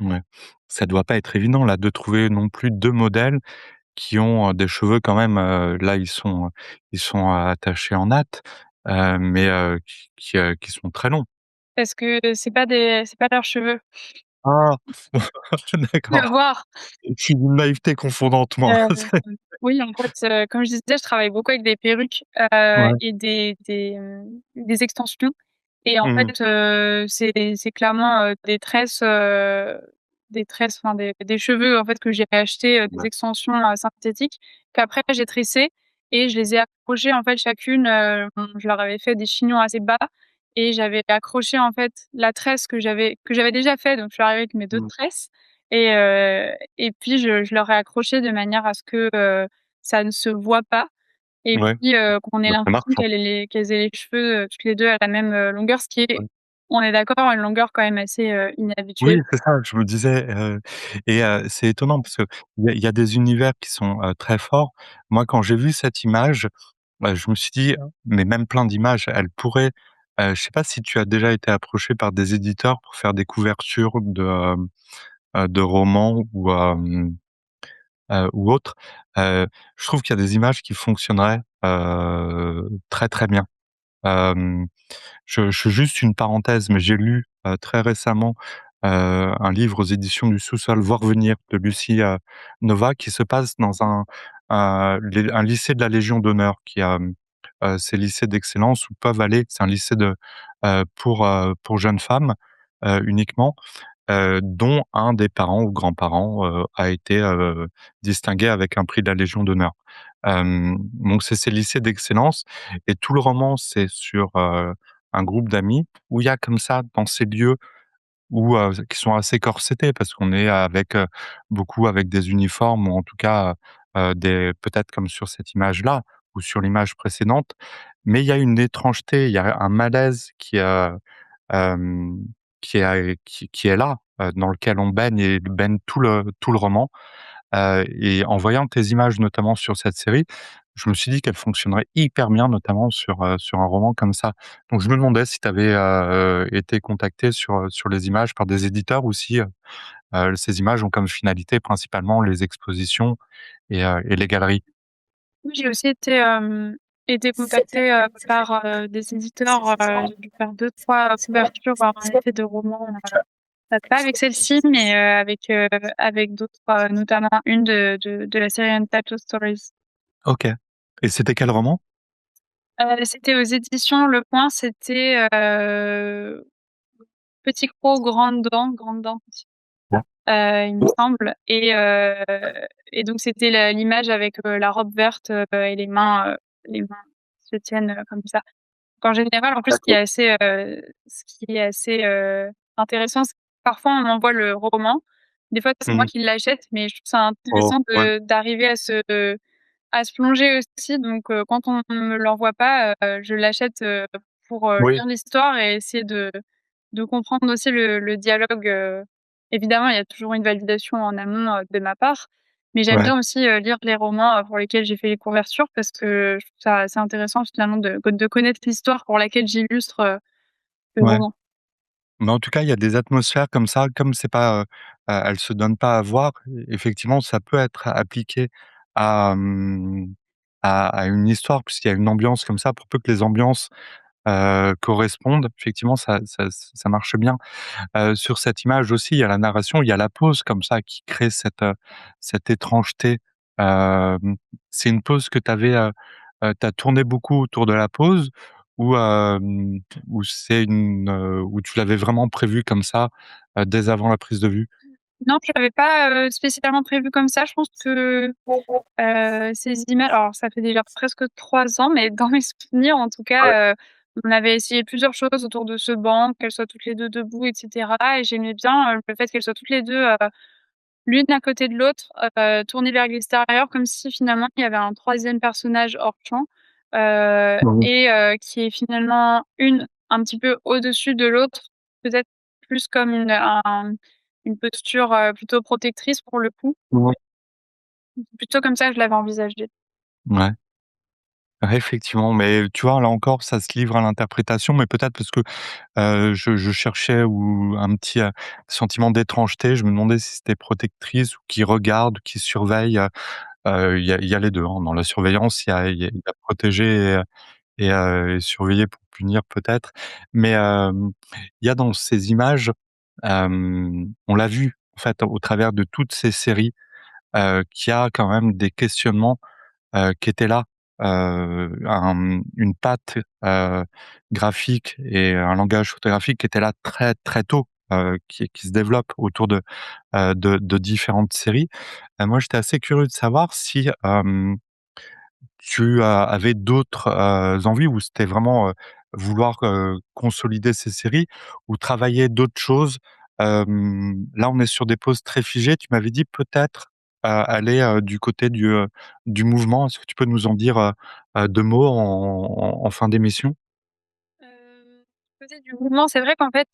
Ouais. Ça doit pas être évident là de trouver non plus 2 modèles qui ont, des cheveux quand même, là ils sont attachés en natte, mais qui sont très longs. Parce que c'est pas leurs cheveux. Ah! Tu vas D'accord. voir, Je suis d'une naïveté confondante moi. heu, oui en fait, comme je disais, je travaille beaucoup avec des perruques, Ouais. et des extensions et en Mmh. fait, c'est clairement, des tresses, enfin des cheveux en fait que j'ai achetés, des Ouais. extensions, synthétiques qu'après j'ai tressées et je les ai accrochées en fait chacune, je leur avais fait des chignons assez bas et j'avais accroché en fait la tresse que j'avais déjà fait, donc je suis arrivée avec mes 2 Mmh. tresses et et puis je leur ai accroché de manière à ce que, ça ne se voit pas et Ouais, puis, qu'on ait bah, ça l'impression marche, hein. qu'elles aient les cheveux, toutes les 2 à la même, longueur, ce qui est, Ouais. on est d'accord, une longueur quand même assez, Oui, inhabituelle. c'est ça, je me disais, et c'est étonnant parce qu'il y a des univers qui sont, très forts. Moi, quand j'ai vu cette image, je me suis dit: «Mais même plein d'images, elles pourraient», je sais pas si tu as déjà été approché par des éditeurs pour faire des couvertures de romans ou autres. Je trouve qu'il y a des images qui fonctionneraient, très, très bien. Hem, je fais juste une parenthèse, mais j'ai lu, très récemment, un livre aux éditions du Sous-sol, Voir venir de Lucie, Nova, qui se passe dans un lycée de la Légion d'honneur qui a, ces lycées d'excellence où peuvent aller, c'est un lycée pour jeunes femmes, uniquement, dont un des parents ou grands-parents, a été, distingué avec un prix de la Légion d'honneur. Donc c'est ces lycées d'excellence et tout le roman, c'est sur, un groupe d'amis où il y a comme ça, dans ces lieux où, qui sont assez corsetés parce qu'on est avec, beaucoup avec des uniformes ou en tout cas, des peut-être comme sur cette image-là ou sur l'image précédente, mais il y a une étrangeté, il y a un malaise hem, qui est là, dans lequel on baigne et baigne tout le roman. Et en voyant tes images, notamment sur cette série, je me suis dit qu'elle fonctionnerait hyper bien, notamment sur un roman comme ça. Donc je me demandais si tu avais, été contacté sur les images par des éditeurs ou si, ces images ont comme finalité principalement les expositions et les galeries? Oui, j'ai aussi été contactée, par, des éditeurs, j'ai dû faire 2-3 couvertures, en effet de romans, pas avec celle-ci, mais, avec d'autres, notamment une de la série Untitled Stories. OK. Et c'était quel roman? C'était aux éditions Le Point, c'était, Petit Croc, Grande Dent, Ouais. il me semble et donc c'était l'image avec, la robe verte, et les mains se tiennent, comme ça. En général, en plus, D'accord. ce qui est assez, intéressant, c'est que parfois on m'envoie le roman. Des fois, c'est moi Mmh. qui l'achète, mais je trouve ça Oh, intéressant ouais, d'arriver à se plonger aussi. Donc quand on me l'envoie pas, je l'achète, pour, oui, lire l'histoire et essayer de comprendre aussi le dialogue, évidemment, il y a toujours une validation en amont, de ma part, mais j'aime ouais, bien aussi, lire les romans, pour lesquels j'ai fait les couvertures parce que je trouve ça assez intéressant finalement de connaître l'histoire pour laquelle j'illustre, le ouais. roman. Mais en tout cas, il y a des atmosphères comme ça, comme c'est pas, elles se donnent pas à voir, effectivement, ça peut être appliqué à, à une histoire puisqu'il y a une ambiance comme ça, pour peu que les ambiances, correspondent, effectivement, ça marche bien. Sur cette image aussi, il y a la narration, il y a la pause comme ça qui crée cette étrangeté. Hem, c'est une pause que tu as tourné beaucoup autour de la pause ou ou c'est ou tu l'avais vraiment prévu comme ça, dès avant la prise de vue? Non, je l'avais pas, spécialement prévu comme ça. Je pense que, ces images alors ça fait déjà presque 3 ans, mais dans mes souvenirs en tout Ouais. cas, on avait essayé plusieurs choses autour de ce banc, qu'elles soient toutes les 2 debout et cetera et j'aimais bien, le fait qu'elles soient toutes les 2 l'une à côté de l'autre, tournées vers l'extérieur comme si finalement il y avait un troisième personnage hors champ, Mmh. et qui est finalement une un petit peu au-dessus de l'autre, peut-être plus comme une posture, plutôt protectrice pour le coup. Ouais. Plutôt comme ça que je l'avais envisagé. Ouais. Ouais, effectivement, mais tu vois, là encore, ça se livre à l'interprétation, mais peut-être parce que, je cherchais ou un petit, sentiment d'étrangeté. Je me demandais si c'était protectrice ou qui regarde, qui surveille, il y a les 2 hein. Dans la surveillance, il y a protéger et surveiller pour punir peut-être. Mais, il y a dans ces images, on l'a vu, en fait, au travers de toutes ces séries, qu'il y a quand même des questionnements qui était là, une patte, graphique et un langage photographique qui était là très, très tôt, qui se développe autour de différentes séries. Moi, j'étais assez curieux de savoir si, tu avais d'autres, envies ou c'était vraiment, vouloir, consolider ces séries ou travailler d'autres choses? Là, on est sur des poses très figées. Tu m'avais dit peut-être, aller, du côté du mouvement. Est-ce que tu peux nous en dire, 2 mots en fin d'émission? Côté du mouvement, c'est vrai qu'en fait,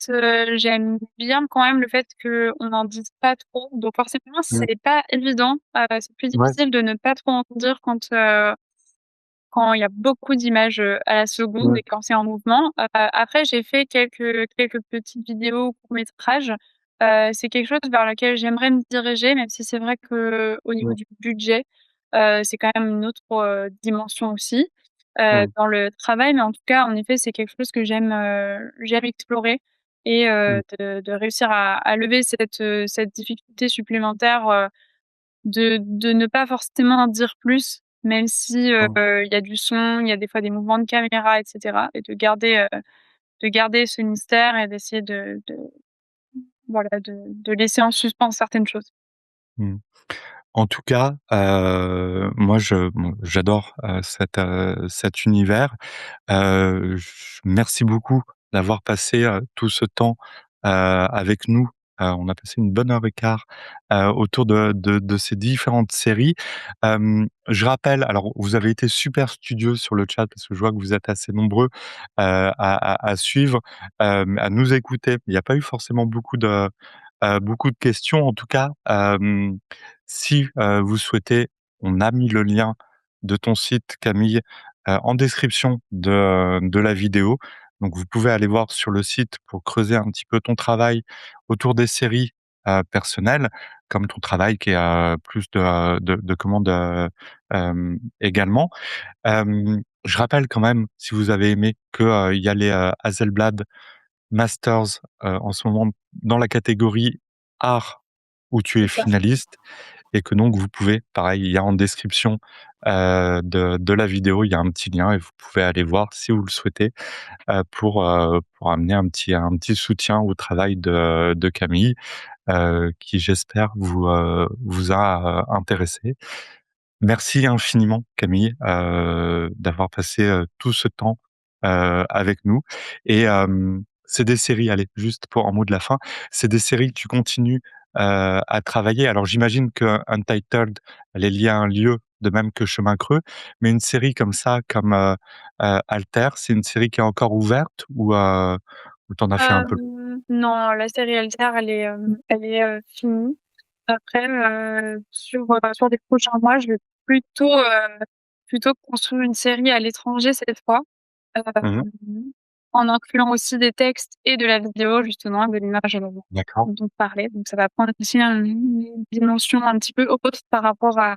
j'aime bien quand même le fait qu'on n'en dise pas trop. Donc forcément, Mmh. c'est pas évident, c'est plus Ouais. difficile de ne pas trop en dire quand il y a beaucoup d'images, à la seconde Ouais. et quand c'est en mouvement. Après j'ai fait quelques petites vidéos, courts-métrages. C'est quelque chose vers lequel j'aimerais me diriger, même si c'est vrai qu'au niveau Ouais. du budget, c'est quand même une autre, dimension aussi, Mmh. dans le travail. Mais en tout cas, en effet, c'est quelque chose que j'aime explorer et Mmh. de réussir à lever cette difficulté supplémentaire, de ne pas forcément en dire plus, même si, Mmh. il y a du son, il y a des fois des mouvements de caméra et cetera et de garder ce mystère et d'essayer de voilà, de laisser en suspens certaines choses. Mmh. En tout cas, moi j'adore, cet univers. J Merci beaucoup d'avoir passé, tout ce temps, avec nous. On a passé une bonne heure et quart, autour de ces différentes séries. Je rappelle, alors vous avez été super studieux sur le chat parce que je vois que vous êtes assez nombreux, à suivre, à nous écouter. Il n'y a pas eu forcément beaucoup de questions. En tout cas, si, vous souhaitez, on a mis le lien de ton site Camille, en description de la vidéo. Donc vous pouvez aller voir sur le site pour creuser un petit peu ton travail autour des séries, personnelles, comme ton travail qui est, plus de commandes, également. Je rappelle quand même, si vous avez aimé, que, il y a les, Hasselblad Masters, en ce moment dans la catégorie art où tu es C'est ça. finaliste et que donc vous pouvez pareil, il y a en description, de la vidéo, il y a un petit lien et vous pouvez aller voir si vous le souhaitez, pour amener un petit soutien au travail de Camille, qui j'espère vous a, intéressé. Merci infiniment Camille, d'avoir passé, tout ce temps, avec nous et c'est des séries, allez, juste pour un mot de la fin, c'est des séries que tu continues, à travailler. Alors j'imagine que Untitled, elle est liée à un lieu, de même que Chemin Creux, mais une série comme ça, comme, Alter, c'est une série qui est encore ouverte ou tu en as fait un peu le Non, la série Alter, elle est, finie. Après, sur les prochains mois, je vais plutôt, plutôt construire une série à l'étranger cette fois, mmh. en incluant aussi des textes et de la vidéo justement, de l'image, D'accord. dont on parlait. Donc ça va prendre aussi une dimension un petit peu autre par rapport à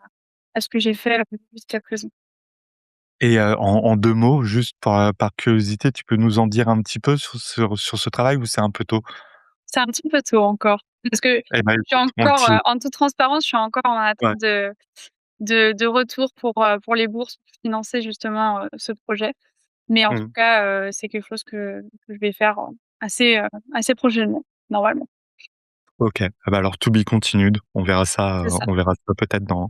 ce que j'ai fait, jusqu'à présent. Et en 2 mots, juste par curiosité, tu peux nous en dire un petit peu sur ce travail ou c'est un peu tôt? C'est un petit peu tôt encore, parce que Eh ben, je suis écoute, on le encore, tease. en toute transparence, je suis encore en Ouais. attente de retour pour les bourses pour financer justement, ce projet. Mais en tout Mmh. cas, c'est quelque chose que je vais faire, assez, assez prochainement, normalement. OK. Ah bah, alors to be continued. C'est ça. On verra ça peut-être dans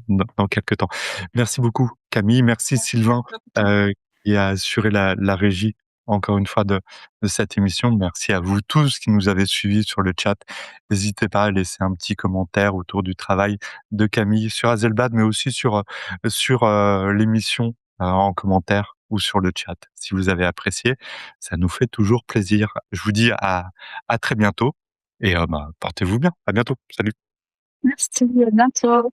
quelques temps. Merci beaucoup Camille, merci Sylvain, qui a assuré la régie encore une fois de cette émission. Merci à vous tous qui nous avez suivis sur le chat. N'hésitez pas à laisser un petit commentaire autour du travail de Camille sur Hazelblad, mais aussi sur l'émission, en commentaire ou sur le chat. Si vous avez apprécié, ça nous fait toujours plaisir. Je vous dis à très bientôt et bah, portez-vous bien. À bientôt. Salut. Merci, à bientôt.